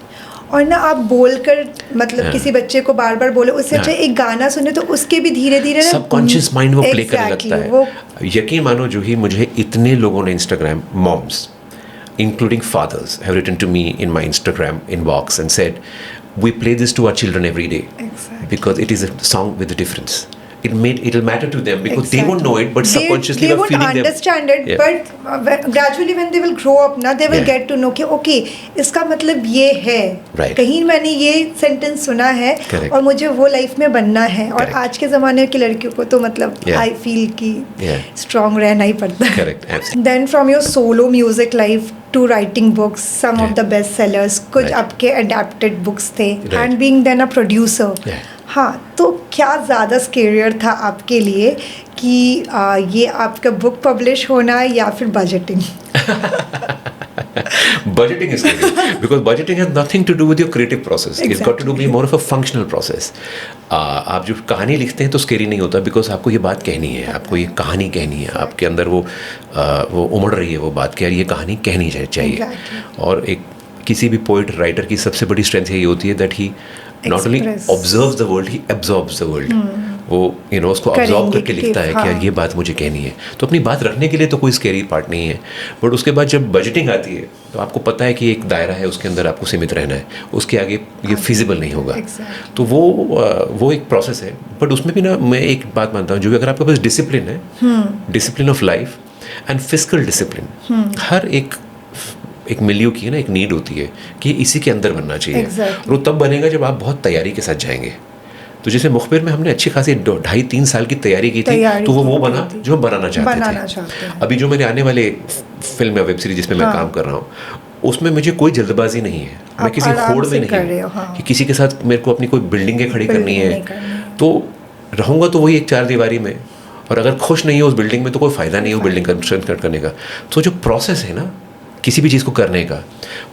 और ना आप बोलकर मतलब किसी बच्चे को बार बार बोले, उससे अच्छा एक गाना सुने तो उसके भी धीरे धीरे सबकॉन्शियस माइंड वो प्ले करने लगता है। यकीन मानो जूही, मुझे इतने लोगों ने Instagram, moms including fathers, have written to me in my Instagram inbox and said, we play this to our children every day. Exactly. Because it is a song with a difference. It'll matter to them because they won't know it, but subconsciously they won't understand it. Yeah. But gradually when they will grow up ना, they will get to know कि okay, इसका मतलब ये है, right. कहीं मैंने ये sentence सुना है, correct. और मुझे वो लाइफ में बनना है। और correct. आज के ज़माने की लड़कियों को तो मतलब I feel कि strong रहना ही पड़ता है। Correct. Then from your solo music life to writing books, some of the best sellers, कुछ आपके adapted books थे, and being then a producer. हाँ, तो क्या ज़्यादा स्केरियर था आपके लिए कि ये आपका बुक पब्लिश होना या फिर budgeting? Budgeting is scary because budgeting has nothing to do with your creative process. Exactly. It's got to do be more of a functional process. आप जो कहानी लिखते हैं तो स्केरी नहीं होता बिकॉज आपको ये बात कहनी है, आपको ये कहानी कहनी है, आपके अंदर वो उमड़ रही है वो बात कि यार ये कहानी कहनी चाहिए। Exactly. और एक किसी भी पोइट राइटर की सबसे बड़ी स्ट्रेंथ यही होती है that he not only observes the world, he absorbs the world. वो उसको ऑब्जॉर्व करके लिखता है कि यार ये बात मुझे कहनी है। तो अपनी बात रखने के लिए तो कोई स्केरी पार्ट नहीं है, बट उसके बाद जब बजटिंग आती है तो आपको पता है कि एक दायरा है, उसके अंदर आपको सीमित रहना है, उसके आगे ये फिजिबल नहीं होगा। तो वो एक प्रोसेस है। बट उसमें भी ना मैं एक बात मानता हूँ, जो भी अगर आपके पास डिसिप्लिन है, discipline of life and physical discipline, हर एक मिलियो की है ना, एक नीड होती है कि इसी के अंदर बनना चाहिए। और वो तब बनेगा जब आप बहुत तैयारी के साथ जाएंगे। तो जैसे मुखबिर में हमने अच्छी खासी 2.5-3 साल की तैयारी की थी, तो वो बना जो हम बनाना चाहते थे। अभी जो मेरे आने वाले फिल्म या वेब सीरीज जिसमें मैं काम कर रहा हूँ, उसमें मुझे कोई जल्दबाजी नहीं है, मैं किसी होड़ में नहीं हूँ कि किसी के साथ मेरे को अपनी कोई बिल्डिंगें खड़ी करनी है। तो रहूँगा तो वही एक 4 दीवारी में, और अगर खुश नहीं हो उस बिल्डिंग में तो कोई फ़ायदा नहीं है वो बिल्डिंग कंस्ट्रक्ट करने का। तो जो प्रोसेस है ना किसी भी चीज़ को करने का,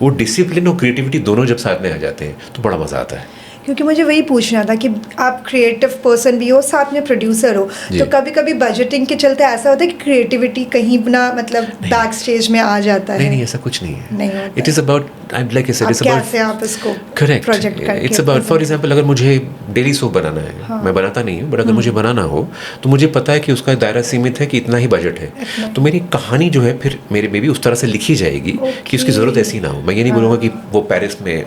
वो डिसिप्लिन और क्रिएटिविटी दोनों जब साथ में आ जाते हैं तो बड़ा मज़ा आता है। क्योंकि मुझे वही पूछना था कि आप क्रिएटिव पर्सन भी हो, साथ में प्रोड्यूसर हो, तो कभी कभी बजटिंग के चलते ऐसा होता है कि क्रिएटिविटी कहीं ना मतलब बैक स्टेज में आ जाता है। नहीं, ऐसा कुछ नहीं है। It is about, like I said, it's about कैसे आप इसको प्रोजेक्ट करके, इट्स अबाउट, फॉर एग्जांपल अगर मुझे डेली सोप बनाना है, मैं बनाता नहीं हूँ, बट अगर मुझे बनाना हो तो मुझे पता है कि उसका दायरा सीमित है कि इतना ही बजट है। तो मेरी कहानी जो है फिर मेरे में भी उस तरह से लिखी जाएगी कि उसकी ज़रूरत ऐसी ना हो। मैं ये नहीं बोलूँगा कि वो पेरिस में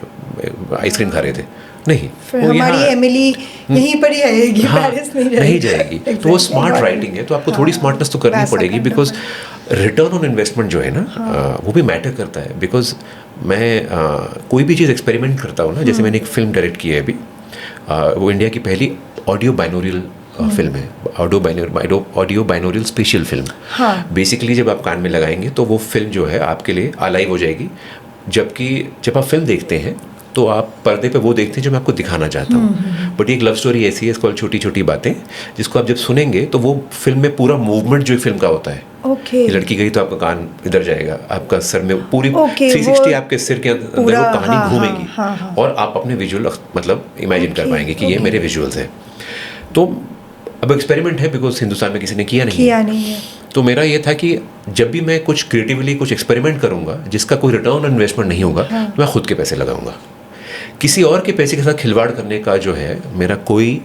आइसक्रीम खा रहे थे, नहीं, वो हमारी एमिली यहीं पर ही आएगी, पेरिस नहीं जाएगी। तो वो स्मार्ट राइटिंग है, तो आपको थोड़ी स्मार्टनेस तो करनी पड़ेगी बिकॉज रिटर्न ऑन इन्वेस्टमेंट जो है ना वो भी मैटर करता है। बिकॉज मैं कोई भी चीज़ एक्सपेरिमेंट करता हूँ ना, जैसे मैंने एक फिल्म डायरेक्ट की है अभी, वो इंडिया की पहली ऑडियो बाइनोरियल फिल्म है, ऑडियो बाइनोरियल स्पेशल फिल्म। बेसिकली जब आप कान में लगाएंगे तो वो फिल्म जो है आपके लिए अलाइव हो जाएगी, जबकि जब आप फिल्म देखते हैं तो आप पर्दे पे वो देखते हैं जो मैं आपको दिखाना चाहता हूँ। बट ये एक लव स्टोरी ऐसी है, इसको छोटी छोटी बातें, जिसको आप जब सुनेंगे तो वो फिल्म में पूरा मूवमेंट जो फिल्म का होता है, लड़की गई तो आपका कान इधर जाएगा, आपका सर में पूरी 360 आपके सिर के अंदर वो कहानी घूमेगी, और आप अपने विजुअल मतलब इमेजिन कर पाएंगे कि ये मेरे विजुअल्स हैं। तो अब एक्सपेरिमेंट है बिकॉज हिंदुस्तान में किसी ने किया नहीं है। तो मेरा ये था कि जब भी मैं कुछ क्रिएटिवली कुछ एक्सपेरिमेंट करूँगा जिसका कोई रिटर्न ऑन इन्वेस्टमेंट नहीं होगा, तो मैं खुद के पैसे लगाऊंगा। किसी और के पैसे के साथ खिलवाड़ करने का जो है मेरा कोई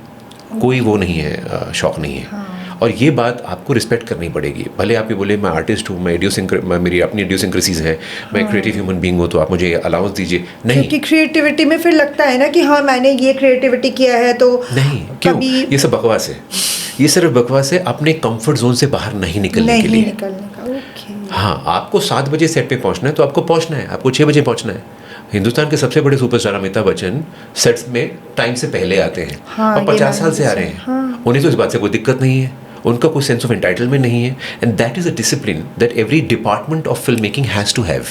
वो नहीं है, शौक नहीं है। और ये बात आपको रिस्पेक्ट करनी पड़ेगी। भले आप ये बोले मैं आर्टिस्ट हूँ, मैं मेरी अपनी इडियोसिंक्रेसीज है, मैं क्रिएटिव ह्यूमन बीइंग हूँ, तो आप मुझे अलाउंस दीजिए। नहीं, क्योंकि क्रिएटिविटी में फिर लगता है ना कि हाँ मैंने ये क्रिएटिविटी किया है तो नहीं, क्यों? ये सब बकवास है, ये सिर्फ बकवास है अपने कंफर्ट जोन से बाहर नहीं निकलने के लिए। हाँ, आपको 7 बजे सेट पे पहुँचना है तो आपको पहुँचना है, आपको 6 बजे पहुँचना है। हिंदुस्तान के सबसे बड़े सुपरस्टार अमिताभ बच्चन सेट्स में टाइम से पहले आते हैं और 50 साल से आ रहे हैं। उन्हें तो इस बात से कोई दिक्कत नहीं है, उनका कोई सेंस ऑफ एंटाइटलमेंट नहीं है, and that is a discipline that every department of film making has to have.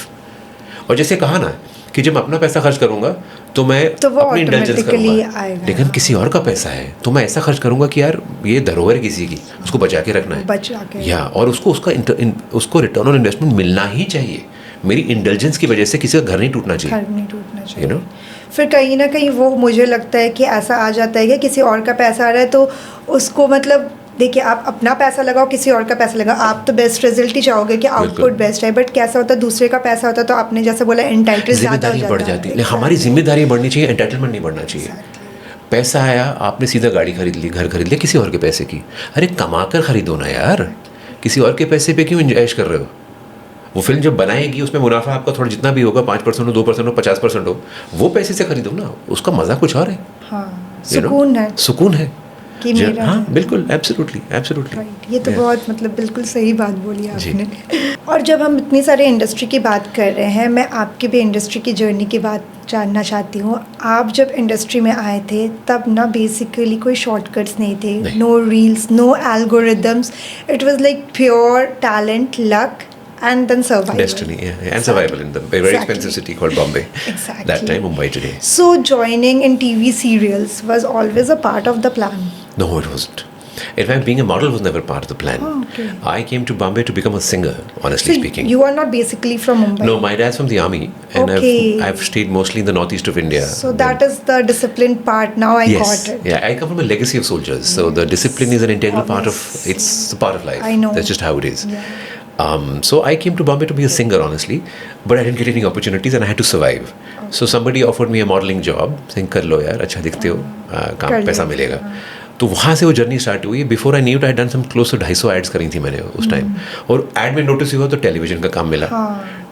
और जैसे कहा ना कि जब मैं अपना पैसा खर्च करूंगा तो मैं अपनी इंटेलिजेंस करूंगा, लेकिन किसी और का पैसा है तो मैं ऐसा खर्च करूंगा कि यार ये धरोहर किसी की, उसको बचा के रखना है या और उसको रिटर्न ऑन इन्वेस्टमेंट मिलना ही चाहिए। मेरी इंटेलिजेंस की वजह से किसी का घर नहीं टूटना चाहिए, यू नो। फिर कहीं ना कहीं वो मुझे लगता है कि ऐसा आ जाता है कि किसी और का पैसा आ रहा है तो उसको मतलब देखिए आप अपना पैसा लगाओ, किसी और का पैसा लगाओ, आप तो बेस्ट रिजल्ट ही चाहोगे कि आउटपुट बेस्ट है, बट कैसा होता है दूसरे का पैसा होता है तो आपने जैसे बोला एंटाइटल ज़्यादा हो बढ़ जाती है। हमारी जिम्मेदारी बढ़नी चाहिए, एंटाइटलमेंट नहीं बढ़ना चाहिए। पैसा आया, आपने सीधा गाड़ी खरीद ली, घर खरीद लिया किसी और के पैसे की, अरे कमा कर खरीदो ना यार, किसी और के पैसे पे क्यों इंजॉय कर रहे हो? वो फिल्म जब बनाएगी उसमें मुनाफा आपका थोड़ा जितना भी होगा 5% हो, 2% हो, 50% हो, वो पैसे से खरीदो ना, उसका मज़ा कुछ और है। सुकून है कि मेरा, हाँ बिल्कुल, एब्सोल्युटली ये तो बहुत मतलब बिल्कुल सही बात बोली आपने। और जब हम इतनी सारे इंडस्ट्री की बात कर रहे हैं, मैं आपकी भी इंडस्ट्री की जर्नी की बात जानना चाहती हूँ। आप जब इंडस्ट्री में आए थे तब ना बेसिकली कोई शॉर्टकट्स नहीं थे, no reels, no algorithms, it was like pure talent, luck and then survival. Destiny, yeah. And survival in the very expensive city called Bombay. Exactly. That time, Mumbai today. So joining in TV serials was always a part of the plan? No, it wasn't. In fact, being a model was never part of the plan. Oh, okay. I came to Bombay to become a singer, honestly speaking. You are not basically from Mumbai? No, my dad's from the army. And okay. I've stayed mostly in the northeast of India. So that is the discipline part. Now I got it. Yeah, I come from a legacy of soldiers. Yes. So the discipline is an integral part of, it's a part of life. I know. That's just how it is. Yeah. So I came to Bombay to be a singer, honestly, but I didn't get any opportunities and I had to survive. Okay. So somebody offered me a modeling job, saying कर लो यार, अच्छा दिखते हो, काम पैसा मिलेगा। तो वहाँ से वो जर्नी स्टार्ट हुई। Before I knew it I done some close to 250 ads करी थी मैंने उस टाइम, और एड में नोटिस हुआ तो टेलीविजन का काम मिला,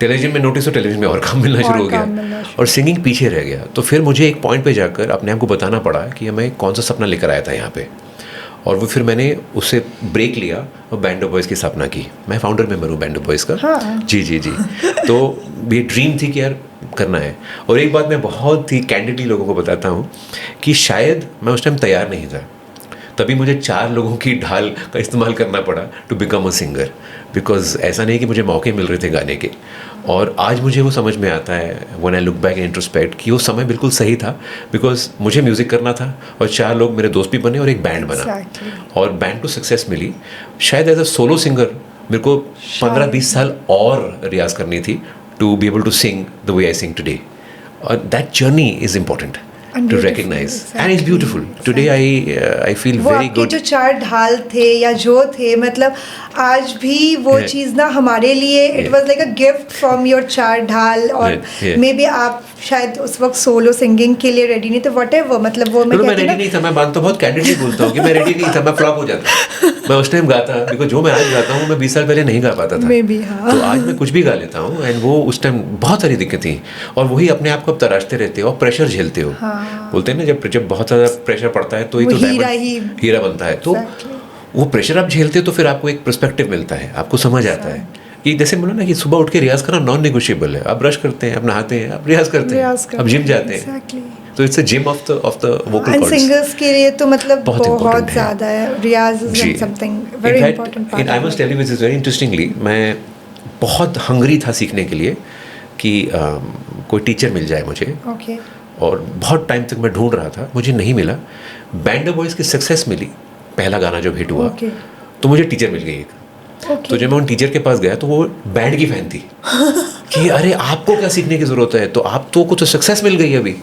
टेलीविजन में नोटिस तो टेलीविजन में और काम मिलना शुरू हो गया, और सिंगिंग पीछे रह गया। तो फिर मुझे एक पॉइंट पे जाकर अपने आप को बताना पड़ा कि मैं कौन सा सपना लेकर आया था यहाँ पे, और वो फिर मैंने उससे ब्रेक लिया और बैंड ऑफ बॉयज़ की स्थापना की। मैं फाउंडर मेंबर हूँ बैंड ऑफ बॉयज़ का। जी तो ये ड्रीम थी कि यार करना है। और एक बात मैं बहुत ही कैंडिडली लोगों को बताता हूँ कि शायद मैं उस टाइम तैयार नहीं था, तभी मुझे 4 लोगों की ढाल का इस्तेमाल करना पड़ा to become a singer, because ऐसा नहीं कि मुझे मौके मिल रहे थे गाने के। और आज मुझे वो समझ में आता है when I look back and introspect कि वो समय बिल्कुल सही था, बिकॉज मुझे म्यूज़िक करना था और 4 लोग मेरे दोस्त भी बने और एक बैंड बना, और बैंड को सक्सेस मिली। शायद एज अ सोलो सिंगर मेरे को 15-20 साल और रियाज करनी थी to be able to sing the way I sing today, और that journey is important to recognize, and it's beautiful. Today I feel very good. जो 4 ढाल थे या जो थे, मतलब आज भी वो चीज़ ना हमारे लिए it was like a gift from your 4 ढाल, और मे बी आप शायद उस वक्त सोलो सिंगिंग के लिए रेडी नहीं थे, whatever, मतलब वो मैं रेडी नहीं था। मैं मानता हूँ, बहुत कैंडिडली बोलता हूँ कि मैं रेडी नहीं था, मैं फ्लॉप हो जाता। मैं उस टाइम गाता, बिकॉज जो मैं आज गाता हूँ मैं 20 साल पहले नहीं गा पाता था। तो आज मैं कुछ भी गा लेता हूँ, एंड वो उस टाइम बहुत सारी दिक्कत थी, और वही अपने आप को अब तराशते रहते हो और प्रेशर झेलते हो। बोलते हैं ना, जब बहुत ज़्यादा प्रेशर पड़ता है तो ही तो हीरा बनता है। तो वो प्रेशर आप झेलते हो तो फिर आपको एक पर्सपेक्टिव मिलता है, आपको समझ आता है कि जैसे बोला ना कि सुबह उठ के रियाज करना नॉन नेगोशिएबल है। आप ब्रश करते हैं, आप नहाते हैं, आप रियाज करते हैं, आप जिम जाते हैं, तो it's a gym of the vocal cords. Singers के लिए तो मतलब बहुत ज़्यादा है, रियाज is something very important part. I must tell you, this is very interestingly, मैं बहुत हंगरी था सीखने के लिए कि कोई टीचर मिल जाए मुझे, और बहुत टाइम तक मैं ढूंढ रहा था, मुझे नहीं मिला। बैंड ऑफ बॉयज़ की सक्सेस मिली, पहला गाना जब हिट हुआ तो मुझे टीचर मिल गई एक। तो जब मैं उन टीचर के पास गया तो वो बैंड की फैन थी कि अरे आपको क्या सीखने की ज़रूरत है, तो आप तो को तो सक्सेस मिल गई अभी,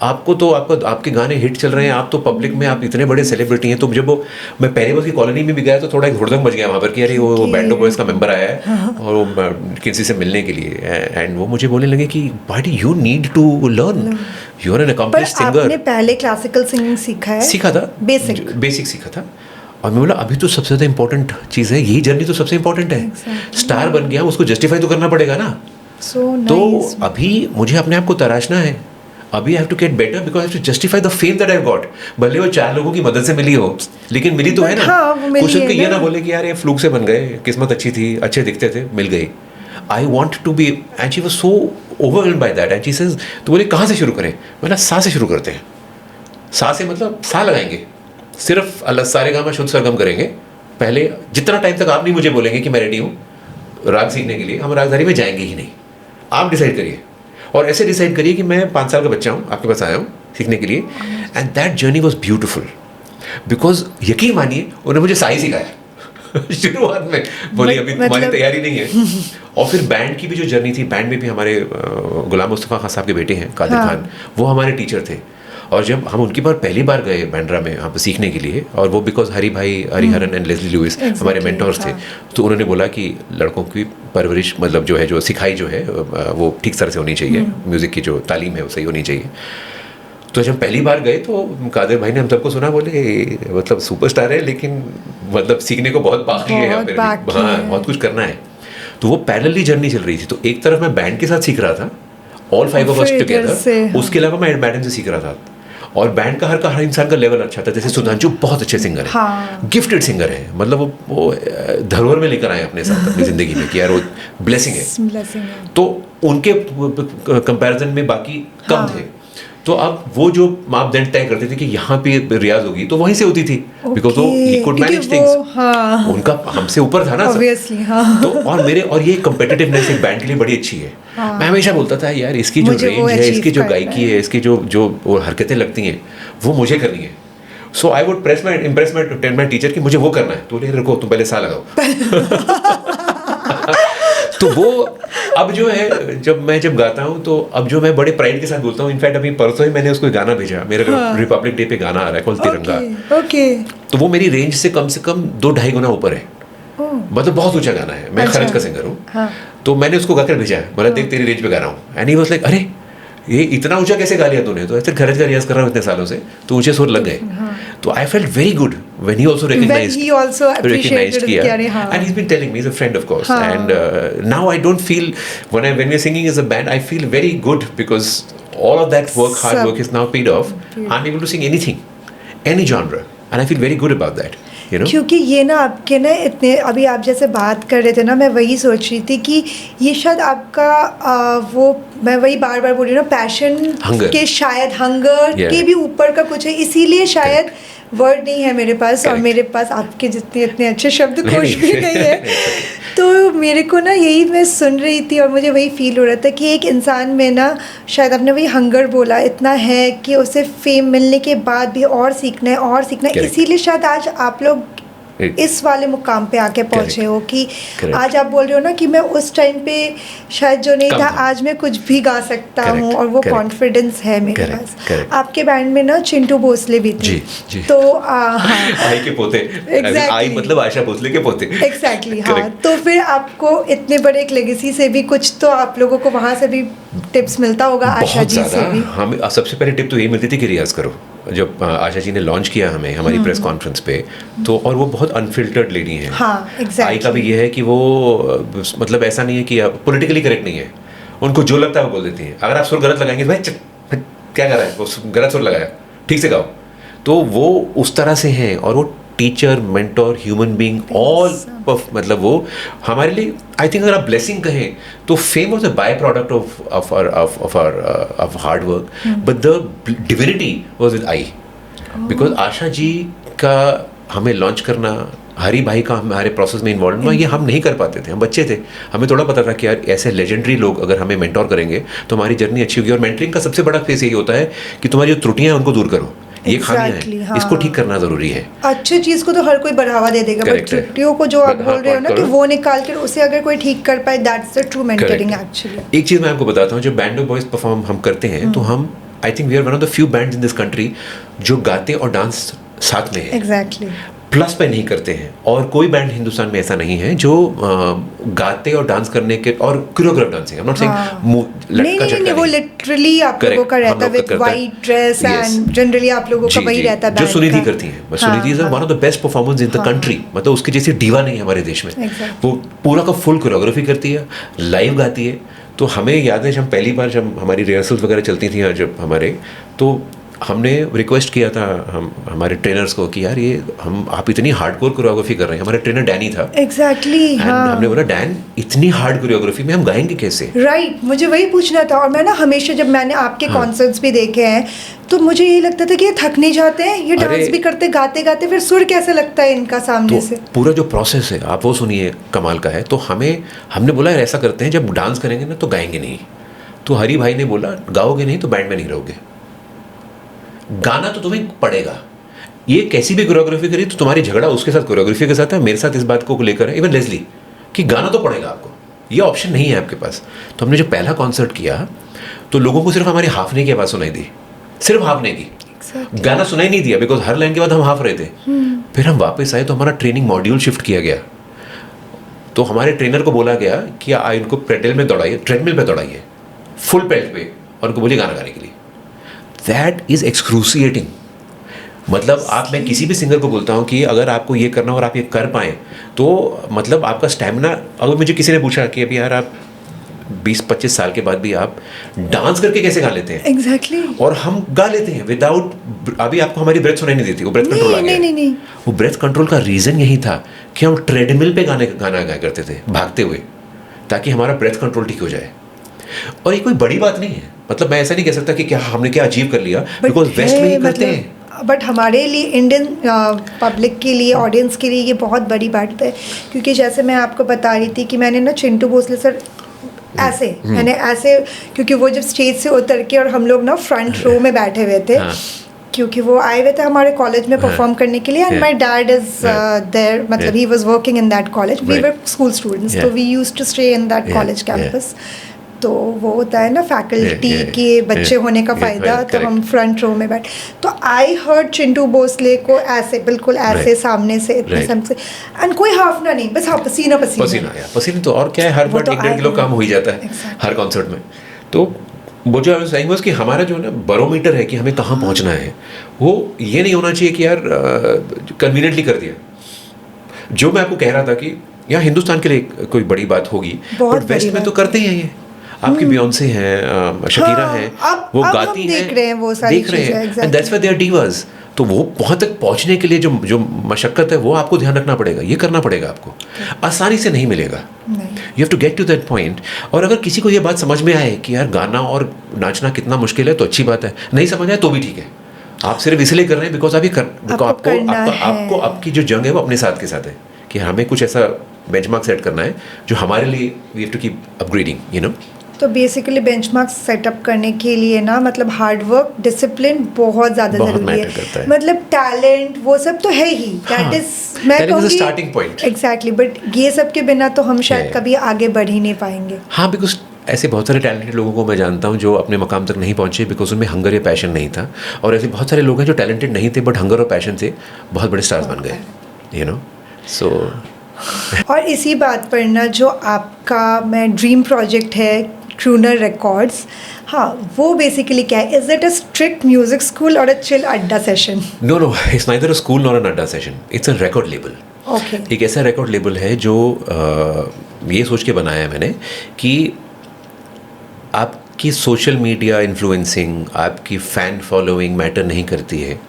आपको तो आपके गाने हिट चल रहे हैं, आप तो पब्लिक में आप इतने बड़े सेलिब्रिटी हैं। तो जब वो मैं पहले बस की कॉलोनी में भी गया तो थोड़ा एक हुड़दंग मच गया वहाँ पर कि अरे वो बैंड ऑफ बॉयज़ का मेंबर आया है और वो किसी से मिलने के लिए, एंड वो मुझे बोलने लगे कि why do you need to learn, you are an accomplished singer. आपने पहले क्लासिकल सिंगिंग सीखा था? बेसिक सीखा था। और मैं बोला अभी तो सबसे ज़्यादा इंपॉर्टेंट चीज़ है, यही जर्नी तो सबसे इंपॉर्टेंट है। स्टार बन गया, उसको जस्टिफाई तो करना पड़ेगा ना। तो अभी मुझे अपने आप को तराशना है, अभी I have to get better because I have to justify the fame that I have got. भले वो 4 लोगों की मदद से मिली हो, लेकिन मिली तो है ना। कुछ उनके ये ना बोले कि यार ये फ्लूक से बन गए, किस्मत अच्छी थी, अच्छे दिखते थे, मिल गई। I want to be, and she was so overwhelmed by that and she says, तो बोले कहाँ से शुरू करें? मैंने सा से शुरू करते हैं। सा से मतलब सा लगाएंगे, सिर्फ अल्लाह सारे गामा शुद्ध सरगम करेंगे। पहले जितना टाइम तक आप नहीं मुझे बोलेंगे कि मैं रेडी हूँ राग सीखने के लिए, हम रागधारी में जाएंगे ही नहीं। आप डिसाइड करिए, और ऐसे डिसाइड करिए कि मैं 5 साल का बच्चा हूँ, आपके पास आया हूँ सीखने के लिए। And that journey was beautiful, because यकीन मानिए उन्होंने मुझे साई सिखाया शुरुआत में, बोली अभी तुम्हारी तैयारी नहीं है। और फिर बैंड की भी जो जर्नी थी, बैंड में भी हमारे गुलाम मुस्तफ़ा खान साहब के बेटे हैं कादिर खान, वो हमारे टीचर थे। और जब हम उनकी बार पहली बार गए बैंड्रा में यहाँ पर सीखने के लिए, और वो बिकॉज हरिहरन एंड लेस्ली लुइस हमारे मेंटोर्स थे, तो उन्होंने बोला कि लड़कों की परवरिश मतलब जो है, जो सिखाई जो है वो ठीक तरह से होनी चाहिए, म्यूज़िक की जो तालीम है वो सही होनी चाहिए। तो जब पहली बार गए तो कादिर भाई ने हम सबको सुना, बोले मतलब सुपरस्टार है लेकिन मतलब सीखने को बहुत बाकी है, हाँ बहुत कुछ करना है। तो वो पैरेलली जर्नी चल रही थी। तो एक तरफ मैं बैंड के साथ सीख रहा था, ऑल 5 ऑफ अस टुगेदर, उसके अलावा मैं मैडम से सीख रहा था। और बैंड का हर इंसान का लेवल अच्छा था। जैसे सुधांशु बहुत अच्छे सिंगर हैं, हाँ। गिफ्टेड सिंगर हैं, मतलब वो धरोहर में लेकर आए अपने साथ अपनी ज़िंदगी में कि यार वो ब्लेसिंग है। तो उनके कंपैरिजन में बाकी कम थे। तो अब वो जो मापदंड तय करते थे कि यहाँ पे रियाज होगी तो वहीं से होती थी, बिकॉज वो ही कुड मैनेज थिंग्स, उनका हमसे ऊपर था ना ऑब्वियसली, हाँ। तो और ये कम्पिटिटिवनेस एक बैंड के लिए बड़ी अच्छी है। मैं हमेशा बोलता था यार इसकी जो रेंज है, इसकी जो गायकी है, इसकी जो हरकतें लगती हैं वो मुझे करनी है। So I would impress my teacher कि मुझे वो करना है। तो रुको तुम पहले सा लगाओ तो वो अब जो है जब गाता हूँ तो अब जो मैं बड़े प्राइड के साथ बोलता हूँ। इनफैक्ट अभी परसों ही मैंने उसको गाना भेजा, मेरे रिपब्लिक डे पे गाना आ रहा है कॉल तिरंगा। तो वो मेरी रेंज से कम 2-2.5 गुना ऊपर है, मतलब बहुत ऊंचा गाना है। मैं खरज का सिंगर हूँ, तो मैंने उसको गाकर भेजा है, बोला देख तेरी रेंज पे गा रहा हूँ। एंड ही वाज लाइक अरे ये इतना ऊंचा कैसे गा लिया तूने? तो ऐसे खरज का रियाज कर रहा हूँ इतने सालों से, तो ऊंचे सुर लग गए। तो I felt very good when he also recognized किया, and he's been telling me, he's a friend of course, and now I don't feel when we're singing as a band I feel very good because all of that hard work is now paid off. I'm able to sing anything, any genre, and I feel very good about that. क्योंकि ये ना आपके ना इतने, अभी आप जैसे बात कर रहे थे ना, मैं वही सोच रही थी कि ये शायद आपका वो, मैं वही बार बार बोल रही हूँ ना, पैशन के शायद हंगर के भी ऊपर का कुछ है, इसीलिए शायद वर्ड नहीं है मेरे पास, और मेरे पास आपके जितने इतने अच्छे शब्द कोश भी नहीं है। तो मेरे को ना यही मैं सुन रही थी और मुझे वही फील हो रहा था कि एक इंसान में ना शायद आपने वही हंगर बोला इतना है कि उसे फेम मिलने के बाद भी और सीखना है, इसीलिए शायद आज आप लोग इस वाले मुकाम पे आके पहुंचे हो कि आज आप बोल रहे हो ना कि मैं उस टाइम पे शायद जो नहीं था, आज मैं कुछ भी गा सकता हूँ, और वो कॉन्फिडेंस है मेरे पास। आपके बैंड में ना चिंटू भोसले भी थे, तो आई के पोते, आई मतलब आशा भोसले के पोते, एग्जैक्टली, हाँ। तो फिर आपको इतने बड़े एक लेगेसी से भी कुछ तो आप लोगों को वहाँ से भी टिप्स मिलता होगा, आशा जी से भी। हमें सबसे पहले टिप तो यही मिलती थी कि रियाज करो। जब आशा जी ने लॉन्च किया हमें हमारी प्रेस कॉन्फ्रेंस पे, तो और वो बहुत अनफिल्टर्ड लेडी हैं, हाँ, exactly. आई का भी ये है कि वो मतलब ऐसा नहीं है कि पॉलिटिकली करेक्ट नहीं है, उनको जो लगता है वो बोल देती हैं। अगर आप सुर गलत लगाएंगे तो भाई क्या कर रहा है, वो गलत सुर लगाया, ठीक से गाओ। तो वो उस तरह से हैं, और वो teacher, mentor, human being, all मतलब वो हमारे लिए आई थिंक अगर आप ब्लेसिंग कहें तो fame was a by product of hard work, but the divinity was with I, because Asha ji का हमें लॉन्च करना, हरी भाई का हमारे प्रोसेस में इन्वॉल्व हुआ, ये हम नहीं कर पाते थे, हम बच्चे थे, हमें थोड़ा पता था कि यार ऐसे लेजेंडरी लोग अगर हमें मेंटोर करेंगे तो हमारी जर्नी अच्छी होगी। और मेंटरिंग का सबसे बड़ा फेस यही होता है कि तुम्हारी जो त्रुटियां हैं उनको दूर करो, ये खामियां हैं, हाँ। इसको ठीक करना जरूरी है। अच्छी चीज को तो हर कोई बढ़ावा दे देगा, बट त्रुटियों को जो आप बोल रहे हो ना कि वो निकाल कर उसे अगर कोई ठीक कर पाए, that's the true mentoring actually. एक चीज मैं आपको बताता हूँ, जब बैंड ऑफ बॉयज परफॉर्म हम करते हैं तो हम I think we are one of the few bands in this country जो गाते और डांस साथ में है, एग्जैक्टली, प्लस पे नहीं करते हैं। और कोई बैंड हिंदुस्तान में ऐसा नहीं है जो गाते और डांस करने के और choreograph dancing, I am not saying नहीं, वो लिटरली आप लोगों का रहता है with white dress, and generally आप लोगों का वही रहता है जो सुनिधि करती है। Sunidhi is one of the best performance in the country, मतलब उसकी जैसी डीवा नहीं है हमारे देश में। वो पूरा का फुल कोरियोग्राफी करती है, लाइव गाती है। तो हमें याद है जब पहली बार जब हमारी रिहर्सल्स वगैरह चलती थी जब हमारे, तो हमने रिक्वेस्ट किया था हमारे ट्रेनर्स को कि यार ये आप इतनी हार्डकोर कोरियोग्राफी कर रहे हैं. हमारा ट्रेनर डैनी था. एग्जैक्टली. हाँ, हमने बोला डैन इतनी हार्ड कोरियोग्राफी में हम गाएंगे कैसे? राइट, मुझे वही पूछना था. और मैं ना हमेशा जब मैंने आपके कॉन्सर्ट्स भी देखे हैं तो मुझे ये लगता था कि ये थक नहीं जाते हैं, ये डांस भी करते गाते गाते, फिर सुर कैसे लगता है इनका सामने से. पूरा जो प्रोसेस है आप वो सुनिए, कमाल का है. तो हमने बोला यार ऐसा करते हैं, जब डांस करेंगे ना तो गाएंगे नहीं. तो हरी भाई ने बोला गाओगे नहीं तो बैंड में नहीं रहोगे, गाना तो तुम्हें पड़ेगा. ये कैसी भी कोरियोग्राफी करी तो तुम्हारी झगड़ा उसके साथ कोरियोग्राफी के साथ है, मेरे साथ इस बात को लेकर है, इवन लेस्ली, कि गाना तो पड़ेगा आपको, ये ऑप्शन नहीं है आपके पास. तो हमने जो पहला कॉन्सर्ट किया तो लोगों को सिर्फ हमारी हाफने की आवाज़ सुनाई दी, सिर्फ हाफने की. गाना सुनाई नहीं दिया बिकॉज हर लाइन के बाद हम हाफ रहे थे. फिर हम वापस आए तो हमारा ट्रेनिंग मॉड्यूल शिफ्ट किया गया. तो हमारे ट्रेनर को बोला गया कि इनको ट्रेडमिल पे दौड़ाइए फुल पेल्ट पे, और उनको बोलिए गाना गाने के लिए. That is एक्सक्रूसिएटिंग. मतलब मैं किसी भी सिंगर को बोलता हूँ कि अगर आपको ये करना और आप ये कर पाएँ तो मतलब आपका स्टैमिना. अगर मुझे किसी ने पूछा कि अभी यार आप 20-25 साल के बाद भी आप डांस करके कैसे गा लेते हैं? एग्जैक्टली. और हम गा लेते हैं विदाउट, अभी आपको हमारी ब्रेथ सुनाई नहीं देती, वो ब्रेथ कंट्रोल आ गया. नहीं. वो ब्रेथ कंट्रोल का रीज़न यही था कि हम ट्रेडमिल पे गाना गाया करते थे भागते हुए, ताकि हमारा ब्रेथ कंट्रोल ठीक हो जाए. और ये कोई बड़ी बात नहीं है. मतलब मैं ऐसा नहीं कह सकता कि क्या हमने क्या अचीव कर लिया, बिकॉज वेस्ट में ही करते हैं. बट हमारे लिए इंडियन पब्लिक के लिए, ऑडियंस के लिए ये बहुत बड़ी बात है. क्योंकि जैसे मैं आपको बता रही थी कि मैंने ना चिंटू भोसले सर मैंने ऐसे, क्योंकि वो जब स्टेज से उतर के और हम लोग ना फ्रंट रो में बैठे हुए थे, क्योंकि वो आए हुए थे हमारे कॉलेज में परफॉर्म करने के लिए. And my dad is there, मतलब he was working in that college. We were school students, तो we used to stay in that college campus. तो वो होता है ना फैकल्टी के बच्चे होने का फ़ायदा. तो हम फ्रंट रो में बैठ, तो आई हर्ड चिंटू भोसले को ऐसे, बिल्कुल ऐसे सामने से इतने से, एंड कोई हाफना नहीं, बस पसीना. तो और क्या है, हर बार 1.5 किलो कम हो ही जाता है हर कॉन्सर्ट में. तो वो जो saying was कि हमारा जो ना बैरोमीटर है कि हमें कहाँ पहुँचना है, वो ये नहीं होना चाहिए कि यार कन्वीनियंटली कर दिया. जो मैं आपको कह रहा था कि यहाँ हिंदुस्तान के लिए कोई बड़ी बात होगी, बट वेस्ट में तो करते हैं. ये आपकी बियॉन्से हैं, शकीरा हैं, वो गाती हैं, देख रहे हैं, and that's why they are divas. तो वो वहाँ तक पहुँचने के लिए जो मशक्क़त है वो आपको ध्यान रखना पड़ेगा, ये करना पड़ेगा आपको. आसानी से नहीं मिलेगा. You have to get to that point. और अगर किसी को ये बात समझ में आए कि यार गाना और नाचना कितना मुश्किल है तो अच्छी बात है. नहीं समझ आए तो भी ठीक है. आप सिर्फ इसलिए कर रहे हैं बिकॉज आपको आपकी जो जंग है वो अपने साथ के साथ है कि हमें कुछ ऐसा बेंचमार्क सेट करना है जो हमारे लिए we have to keep upgrading, you know. तो बेसिकली बेंचमार्क सेटअप करने के लिए ना, मतलब हार्ड वर्क, डिसिप्लिन बहुत ज़्यादा ज़रूरी है. मतलब टैलेंट वो सब तो है ही, दैट इज मैं कहूँगी स्टार्टिंग पॉइंट. एग्जैक्टली. बट ये सब के बिना तो हम शायद कभी आगे बढ़ ही नहीं पाएंगे. हाँ, बिकॉज ऐसे बहुत सारे टैलेंटेड लोगों को मैं जानता हूँ जो अपने मकाम तक नहीं पहुँचे बिकॉज उनमें हंगर या पैशन नहीं था. और ऐसे बहुत सारे लोग हैं जो टैलेंटेड नहीं थे बट हंगर और पैशन से बहुत बड़े स्टार्स बन गए, यू नो. सो और इसी बात पर ना, जो आपका मैं ड्रीम प्रोजेक्ट है क्रूनर रिकॉर्ड्स, हाँ, वो बेसिकली क्या है? Is it a strict music school or a chill adda session? No, it's neither a school nor an adda session. It's a record label. Okay. एक ऐसा रिकॉर्ड लेबल है जो ये सोच के बनाया है मैंने कि आपकी सोशल मीडिया इन्फ्लुएंसिंग, आपकी फ़ैन फॉलोइंग मैटर नहीं करती है.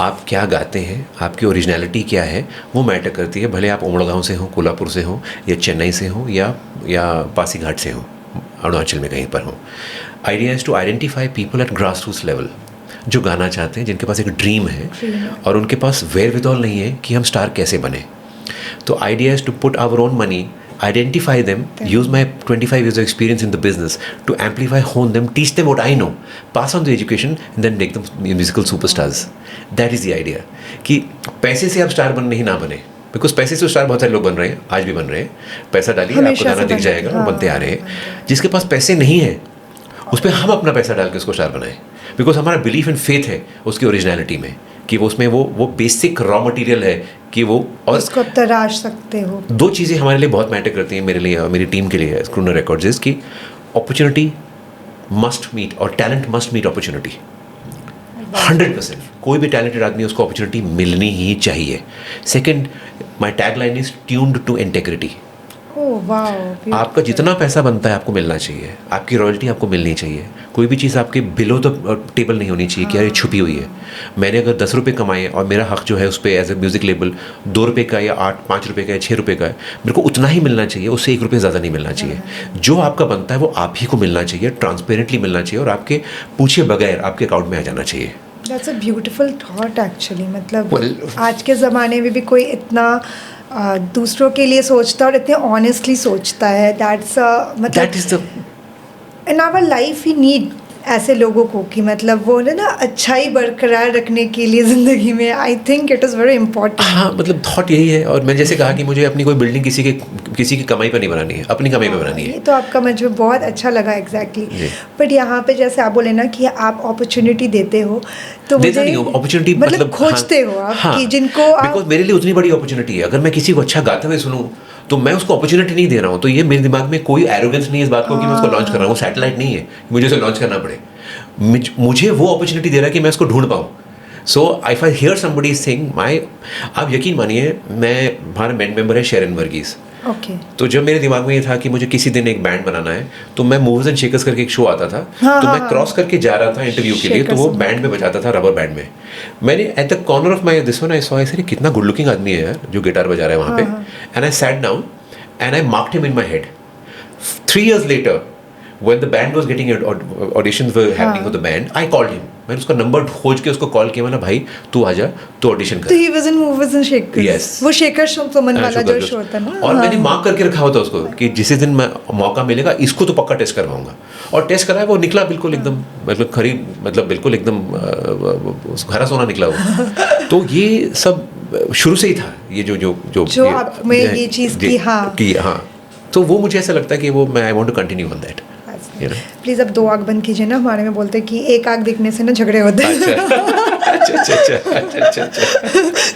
आप क्या गाते हैं, आपकी ओरिजिनलिटी क्या है, वो मैटर करती है. भले आप उमड़गांव से हों, कोल्हापुर से हों, या चेन्नई से हों, या पासीघाट से हों, अरुणाचल में कहीं पर हों. Idea is to identify people at grassroots level जो गाना चाहते हैं, जिनके पास एक ड्रीम है और उनके पास वेयर विदॉल नहीं है कि हम स्टार कैसे बने. तो idea is to put our own money, identify them, use my 25 years of experience in the business to amplify, hone them, teach them what I know, pass on the education and then make them musical superstars. That is the idea. कि पैसे से आप star बने ही ना बने, because पैसे से star बहुत सारे लोग बन रहे हैं, आज भी बन रहे हैं. पैसा डालिए, आपको गाना दिख जाएगा, वो बनते आ रहे हैं. जिसके पास पैसे नहीं है उस पर हम अपना पैसा डाल के उसको स्टार बनाएं, बिकॉज हमारा बिलीफ एंड फेथ है उसकी ओरिजिनलिटी में कि वो उसमें वो बेसिक रॉ मटेरियल है कि वो, और उसको तराश सकते हो. दो चीज़ें हमारे लिए बहुत मैटर करती हैं, मेरे लिए और मेरी टीम के लिए क्रूनर रिकॉर्ड्स, की अपॉर्चुनिटी मस्ट मीट और टैलेंट मस्ट मीट अपॉर्चुनिटी. 100%. कोई भी टैलेंटेड आदमी, उसको अपॉर्चुनिटी मिलनी ही चाहिए. Second, my tagline is tuned to integrity. Oh wow, आपका जितना पैसा बनता है आपको मिलना चाहिए, आपकी रॉयल्टी आपको मिलनी चाहिए। कोई भी चीज़ आपके बिलो द टेबल नहीं होनी चाहिए कि यार ये छुपी हुई है। मैंने अगर 10 रुपये कमाए और मेरा हक जो है उस पर एज ए म्यूज़िक लेबल 2 रुपये का या 5 रुपये का या 6 रुपये का है, मेरे को उतना ही मिलना चाहिए, उससे 1 रुपये ज़्यादा नहीं मिलना चाहिए। जो आपका बनता है वो आप ही को मिलना चाहिए, ट्रांसपेरेंटली मिलना चाहिए और आपके पूछे बगैर आपके अकाउंट में आ जाना चाहिए। That's a beautiful thought actually. मतलब आज के ज़माने में भी कोई इतना दूसरों के लिए सोचता और इतने ऑनेस्टली सोचता है, दैट्स मतलब in our life we need ऐसे लोगों को कि मतलब वो ना अच्छाई बरकरार रखने के लिए ज़िंदगी में, I think it is very important. हाँ, मतलब थॉट यही है। और मैं जैसे कहा कि मुझे अपनी कोई बिल्डिंग किसी की कमाई पर नहीं बनानी है, अपनी कमाई पर बनानी है। ये तो आपका मुझे बहुत अच्छा लगा एग्जैक्टली। बट यहाँ पे जैसे आप बोले ना कि आप अपॉर्चुनिटी देते हो, तो देता नहीं हूँ अपॉर्चुनिटी, मतलब खोजते हो आप कि जिनको बिकॉज मेरे लिए उतनी बड़ी अपॉर्चुनिटी है। अगर मैं किसी को अच्छा गाते हुए सुनूं तो मैं उसको अपॉर्चुनिटी नहीं दे रहा हूँ, तो ये मेरे दिमाग में कोई एरोगेंस नहीं है इस बात को कि मैं उसको लॉन्च कर रहा हूँ। सैटेलाइट नहीं है मुझे उसे लॉन्च करना पड़े, मुझे वो अपॉर्चुनिटी दे रहा है कि मैं उसको ढूंढ पाऊँ। So if I hear somebody sing आप यकीन मानिए, हमारा बैंड मेंबर है शेरन वर्गीस। Okay. तो जब मेरे दिमाग में ये था कि मुझे किसी दिन एक बैंड बनाना है, तो मैं मूव्स एंड शेकर्स करके एक शो आता था, तो मैं क्रॉस करके जा रहा था इंटरव्यू के लिए, तो वो बैंड में बजाता था, रबर बैंड में। मैंने at the corner of my this one I saw, ऐसे कितना गुड लुकिंग आदमी है यार जो गिटार बजा रहा है वहाँ पे, and I sat down and I marked him in my head. 3 years later when the band was getting auditions were happening for the band, I called him. मैंने उसका नंबर खोज के उसको कॉल किया, मैंने भाई तू आजा, तू ऑडिशन कर। तो he was in Movers and Shakers. Yes. वो शेकर सुमन वाला जो शो था ना। और मैंने मार्क करके रखा हुआ था उसको कि जिस दिन मैं मौका मिलेगा इसको तो पक्का टेस्ट करवाऊंगा। और टेस्ट कराया, वो निकला बिल्कुल एकदम, मतलब खरी, मतलब बिल्कुल एकदम हरा सोना निकला वो। तो ये सब शुरू से ही था, ये जो आप में ये चीज़ की हाँ, तो वो मुझे ऐसा लगता है कि वो मैं I want to continue on that. Please अब 2 आँख बंद कीजिए ना, हमारे में बोलते हैं कि एक आँख दिखने से ना झगड़े होते हैं। अच्छा।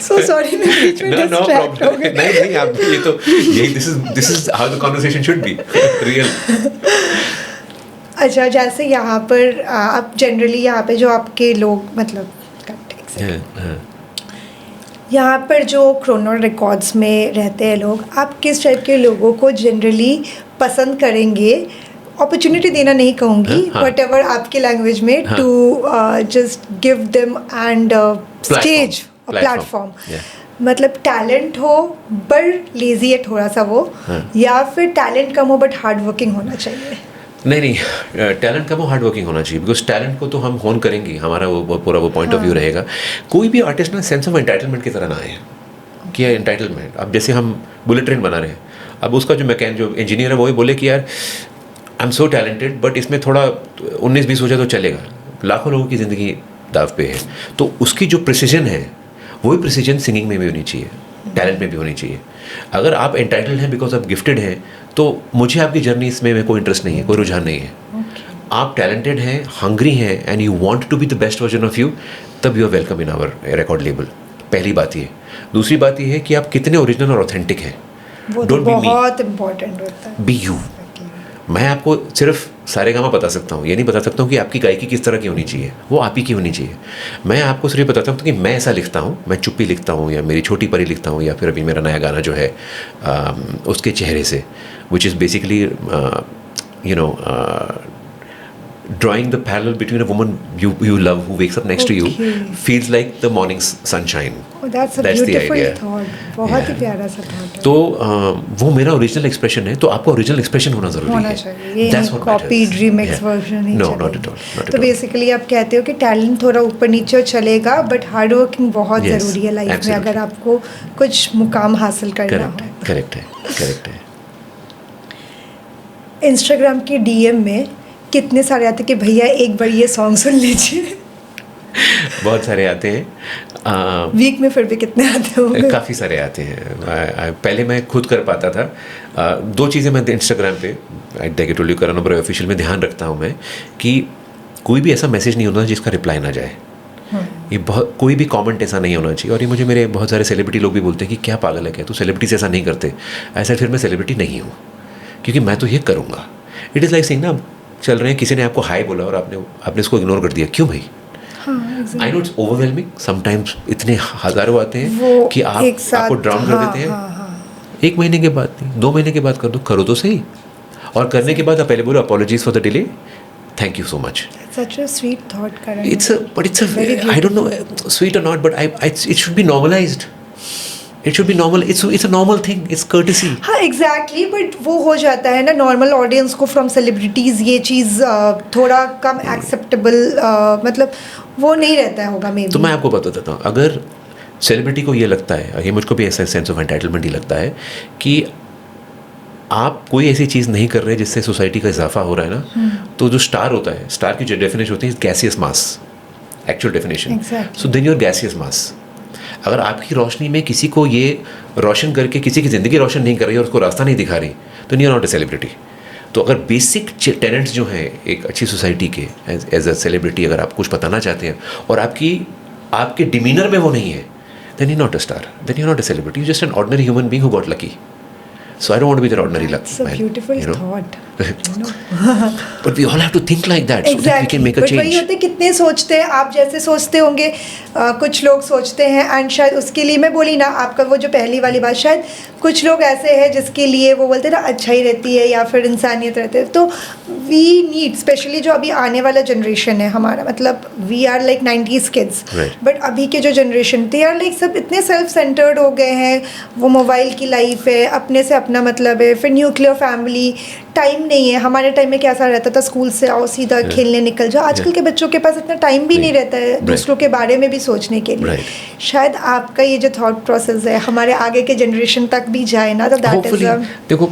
सो सॉरी, मैं बीच में डिस्ट्रैक्ट हो गई। नहीं आप ये तो यही this is how the conversation should be real. अच्छा, जैसे यहाँ पर आप जनरली यहाँ पे जो आपके लोग मतलब यहाँ पर जो क्रोनो रिकॉर्ड्स में रहते हैं लोग, आप किस टाइप के लोगों को जनरली पसंद करेंगे? अपॉर्चुनिटी देना नहीं कहूँगी, बट एवर आपकी लैंग्वेज में, to just give them and stage platform. मतलब टैलेंट हो बट लेजी है थोड़ा सा वो, या फिर टैलेंट कम हो बट हार्ड वर्किंग होना चाहिए? नहीं, टैलेंट कम हो, हार्ड वर्किंग होना चाहिए। बिकॉज टैलेंट को तो हम होन करेंगे, हमारा वो पूरा वो पॉइंट ऑफ व्यू रहेगा। कोई भी आर्टिस्ट ना सेंस ऑफ एंटाइटलमेंट की तरह ना आए कि एंटाइटलमेंट। अब जैसे हम बुलेट ट्रेन बना रहे हैं, अब उसका जो इंजीनियर है वो ही बोले कि यार I am so talented but इसमें थोड़ा 19-20 हो जाए तो चलेगा, लाखों लोगों की ज़िंदगी दाव पे है। तो उसकी जो प्रिसीजन है वही प्रिसीजन सिंगिंग में भी होनी चाहिए, टैलेंट में भी होनी चाहिए। अगर आप एंटाइटल्ड हैं बिकॉज आप गिफ्टेड हैं, तो मुझे आपकी जर्नी इसमें कोई इंटरेस्ट नहीं है, कोई रुझान नहीं है। आप टैलेंटेड हैं, हंग्री हैं and you want to be the best version of you, तब you are welcome in our record label. पहली बात ये। दूसरी बात ये है कि आप कितने ओरिजिनल और ऑथेंटिक हैं। वो तो बहुत इम्पोर्टेंट होता है। Be you. मैं आपको सिर्फ सारेगामा बता सकता हूँ, ये नहीं बता सकता हूँ कि आपकी गायकी किस तरह की होनी चाहिए, वो आप ही की होनी चाहिए। मैं आपको सिर्फ बताता हूँ कि मैं ऐसा लिखता हूँ, मैं चुप्पी लिखता हूँ या मेरी छोटी परी लिखता हूँ, या फिर अभी मेरा नया गाना जो है उसके चेहरे से, which is basically you know drawing the parallel between a woman you love who wakes up next to you feels like the morning's sunshine. Oh, that's a beautiful thought. बहुत ही प्यारा सा thought है। तो वो मेरा ओरिजिनल एक्सप्रेशन है, तो आपका ओरिजिनल एक्सप्रेशन होना ज़रूरी है। That's what copy remix version नहीं चलेगा। No, not at all. तो बेसिकली आप कहते हो कि टैलेंट थोड़ा ऊपर नीचे चलेगा, बट हार्ड वर्किंग बहुत ज़रूरी है लाइफ में, अगर आपको कुछ मुकाम हासिल करना हो। करेक्ट है। इंस्टाग्राम के डीएम में कितने सारे आते कि भैया एक बार ये सॉन्ग सुन लीजिए? बहुत सारे आते हैं। वीक में फिर भी कितने आते होंगे? काफ़ी सारे आते हैं। पहले मैं खुद कर पाता था। 2 चीज़ें मैं इंस्टाग्राम पे टोली कराना बड़े ऑफिशियल में ध्यान रखता हूँ मैं, कि कोई भी ऐसा मैसेज नहीं होना जिसका रिप्लाई ना जाए। ये बहुत कोई भी कमेंट ऐसा नहीं होना चाहिए। और ये मुझे मेरे बहुत सारे सेलिब्रिटी लोग भी बोलते हैं कि क्या पागल है क्या तू, सेलिब्रिटी से ऐसा नहीं करते। ऐसा फिर मैं सेलिब्रिटी नहीं हूँ, क्योंकि मैं तो ये करूँगा। इट इज़ लाइक सेइंग ना, चल रहे हैं, किसी ने आपको हाई बोला और आपने उसको इग्नोर कर दिया, क्यों भाई? I know it's overwhelming, sometimes इतने हज़ारों आते हैं कि आप आपको ड्राउन कर देते हैं। 1 महीने के बाद नहीं, 2 महीने के बाद कर दो, करो तो सही। और करने के बाद आप पहले बोलो apologies for the delay, thank you so much. Such a sweet thought, Karan. It's a very, I don't know sweet or not, but it should be normalized. It should be normal. It's a normal thing. It's courtesy. हाँ exactly, but वो हो जाता है ना normal audience को from celebrities ये चीज़ थोड़ा कम acceptable मतलब वो नहीं रहता होगा मे बी। तो मैं आपको बता देता हूँ, अगर सेलिब्रिटी को ये लगता है, ये मुझको भी ऐसा सेंस ऑफ एंटाइटलमेंट ही लगता है कि आप कोई ऐसी चीज़ नहीं कर रहे जिससे सोसाइटी का इजाफा हो रहा है ना, तो जो स्टार होता है, स्टार की जो डेफिनेशन होती है gaseous mass, actual definition. So then your gaseous mass. अगर आपकी रोशनी में किसी को ये रोशन करके किसी की ज़िंदगी रोशन नहीं कर रही और उसको रास्ता नहीं दिखा रही, तो you are not a celebrity. तो अगर बेसिक टेनेंट्स जो हैं एक अच्छी सोसाइटी के एज अ सेलिब्रिटी अगर आप कुछ बताना चाहते हैं और आपके डिमीनर में वो नहीं है, then you're not a star, then you're not a celebrity, you're just an ordinary human being who got lucky. So I don't want to be that ordinary luck. It's a beautiful thought. But we all have to think like that, so that we can make a change. But वही होते हैं, कितने सोचते हैं, आप जैसे सोचते होंगे कुछ लोग सोचते हैं, एंड शायद उसके लिए मैं बोली ना आपका वो जो पहली वाली बात, शायद कुछ लोग ऐसे हैं जिसके लिए वो बोलते हैं ना अच्छा ही रहती है या फिर इंसानियत रहती है। तो वी नीड स्पेशली जो अभी आने वाला जनरेशन है हमारा, मतलब we are like 90s kids, but अभी के जो जनरेशन दे आर लाइक सब इतने सेल्फ सेंटर्ड हो गए हैं, वो मोबाइल की लाइफ है, अपने से अपना मतलब है, फिर न्यूक्लियर फैमिली, टाइम नहीं है। हमारे टाइम में कैसा रहता था, स्कूल से आओ सीधा खेलने निकल जाओ। आजकल के बच्चों के पास इतना टाइम भी नहीं रहता है दूसरों के बारे में भी सोचने के लिए। शायद आपका ये जो थॉट प्रोसेस है हमारे आगे के जनरेशन तक भी जाए ना, तो दैट इज देखो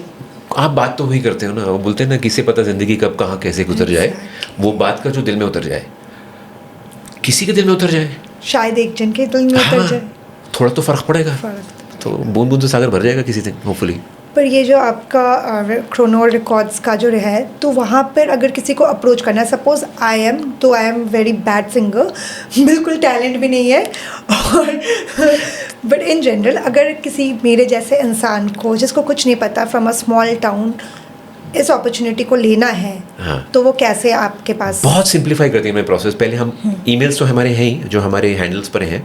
आप बात तो वही करते हो ना, वो बोलते हैं ना किसे पता जिंदगी कब कहाँ कैसे गुजर जाए, वो बात का जो दिल में उतर जाए, किसी के दिल में उतर जाए, शायद एक जन के दिल में उतर जाए, थोड़ा तो फर्क पड़ेगा, तो बूंद बूंद से सागर भर जाएगा किसी दिन होपफुली। पर ये जो आपका क्रोनो रिकॉर्ड्स का जो है, तो वहाँ पर अगर किसी को अप्रोच करना है, suppose I am very bad singer, बिल्कुल टैलेंट भी नहीं है, और बट इन जनरल अगर किसी मेरे जैसे इंसान को जिसको कुछ नहीं पता फ्रॉम अ स्मॉल टाउन इस अपॉर्चुनिटी को लेना है, हाँ, तो वो कैसे आपके पास? बहुत सिंप्लीफाई कर दिया मैं प्रोसेस। पहले हम ईमेल्स तो हमारे हैं ही, जो हमारे हैंडल्स पर हैं।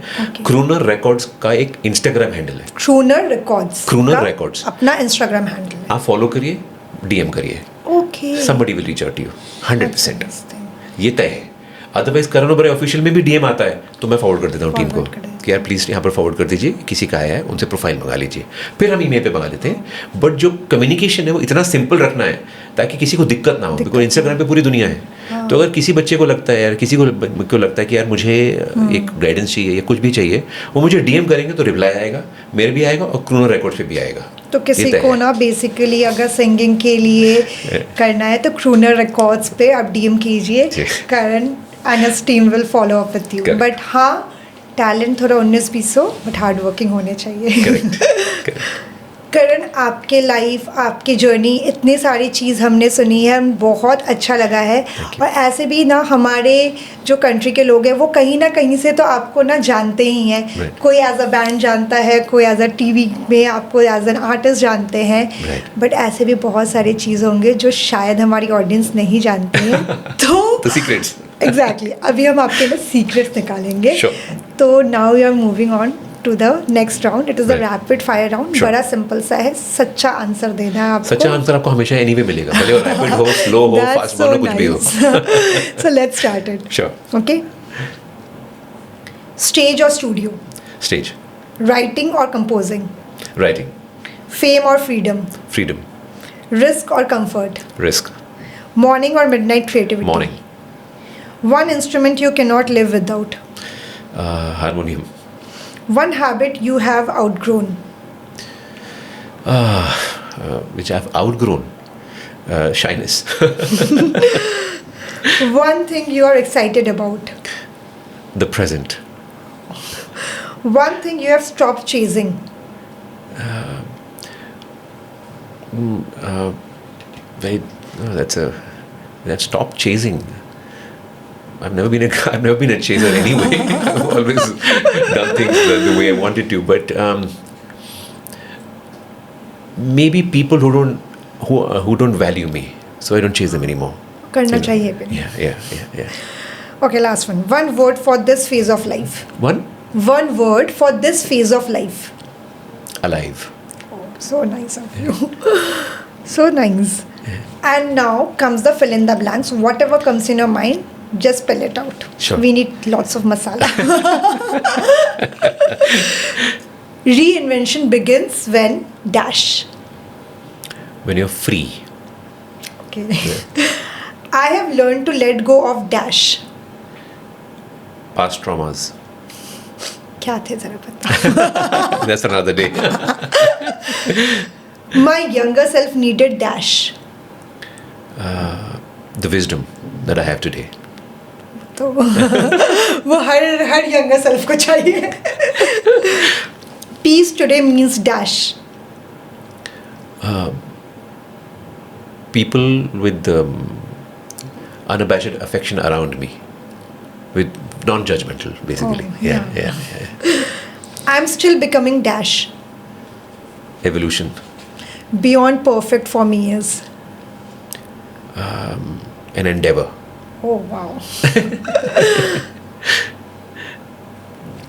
क्रूनर रिकॉर्ड्स का एक इंस्टाग्राम हैंडल है, क्रूनर रिकॉर्ड्स अपना इंस्टाग्राम हैंडल है। आप फॉलो करिए, डीएम करिए, okay, somebody will reach out to you 100%। ये तय है। अदरवाइज करण ओबराय ऑफिशियल में भी डीएम आता है तो मैं फॉरवर्ड कर देता हूँ टीम को कि यार प्लीज़ यहाँ पर फॉरवर्ड कर दीजिए, किसी का आया है उनसे प्रोफाइल मंगा लीजिए, फिर हम ईमेल पे मंगा लेते हैं। बट जो कम्युनिकेशन है वो इतना सिंपल रखना है ताकि किसी को दिक्कत ना हो, बिकॉज इंस्टाग्राम पे पूरी दुनिया है। हाँ। तो अगर किसी बच्चे को लगता है यार, किसी को लगता है कि यार मुझे एक गाइडेंस चाहिए या कुछ भी चाहिए, वो मुझे डीएम करेंगे तो रिप्लाई आएगा, मेरे भी आएगा और क्रूनर रिकॉर्ड्स पे भी आएगा। तो किसी को ना बेसिकली अगर सिंगिंग के लिए करना है तो क्रूनर रिकॉर्ड्स पे आप डीएम कीजिए, कारण and his team will follow up with you. Correct. But हाँ, टैलेंट थोड़ा 19-20 हो, बट हार्ड वर्किंग होने चाहिए। करण, आपके लाइफ, आपकी जर्नी, इतनी सारी चीज़ हमने सुनी है, बहुत अच्छा लगा है। और ऐसे भी ना हमारे जो कंट्री के लोग हैं वो कहीं ना कहीं से तो आपको ना जानते ही हैं। right. कोई एज अ बैंड जानता है, कोई एज अ टीवी में आपको एज एन आर्टिस्ट जानते हैं, बट ऐसे भी बहुत सारी चीज़ होंगे जो शायद हमारी ऑडियंस नहीं जानती है। तो सीक्रेट्स एग्जैक्टली अभी हम आपके लिए सीक्रेट्स निकालेंगे। तो now you are moving on to the next round. It is the rapid fire round. बड़ा सिंपल सा है, सच्चा आंसर देना है आपको। सच्चा आंसर आपको हमेशा एनीवे मिलेगा, भले वो रैपिड हो, स्लो हो, फास्ट हो, कुछ भी हो। So let's start it. Sure. Okay, stage और स्टूडियो? स्टेज। राइटिंग और कंपोजिंग? राइटिंग। फेम और फ्रीडम? फ्रीडम। रिस्क और कंफर्ट? रिस्क। मॉर्निंग और midnight creativity? Morning. One instrument you cannot live without? Harmonium. One habit you have outgrown? Which I've outgrown? Shyness. One thing you are excited about? The present. One thing you have stopped chasing? That's stopped chasing. I've never been a chaser anyway. I've always done things the way I wanted to. But maybe people who don't value me, so I don't chase them anymore. करना चाहिए भी. Yeah. Okay, last one. One word for this phase of life. One word for this phase of life. Alive. So nice of you. So nice. And now comes the fill in the blanks. Whatever comes in your mind, just spell it out. Sure. We need lots of masala. Reinvention begins when dash. When you're free. Okay. I have learned to let go of dash. Past traumas. क्या थे जरा बता. That's another day. My younger self needed dash. The wisdom that I have today. तो वो हर younger self को चाहिए. Peace today means dash. People with unabashed affection around me. With non-judgmental, basically. Oh, yeah. I'm still becoming dash. Evolution. Beyond perfect for me is. An endeavor. Oh wow.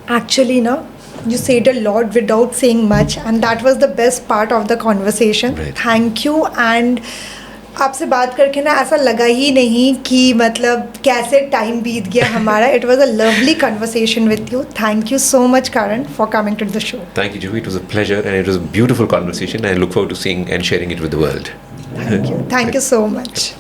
Actually, no, you said a lot without saying much, and that was the best part of the conversation. Right. Thank you. And आपसे बात करके ना ऐसा लगा ही नहीं कि मतलब कैसे टाइम बीत गया हमारा. It was a lovely conversation with you. Thank you so much, Karan, for coming to the show. Thank you, Juhi. It was a pleasure and it was a beautiful conversation. I look forward to seeing and sharing it with the world. Thank you. Thank you so much.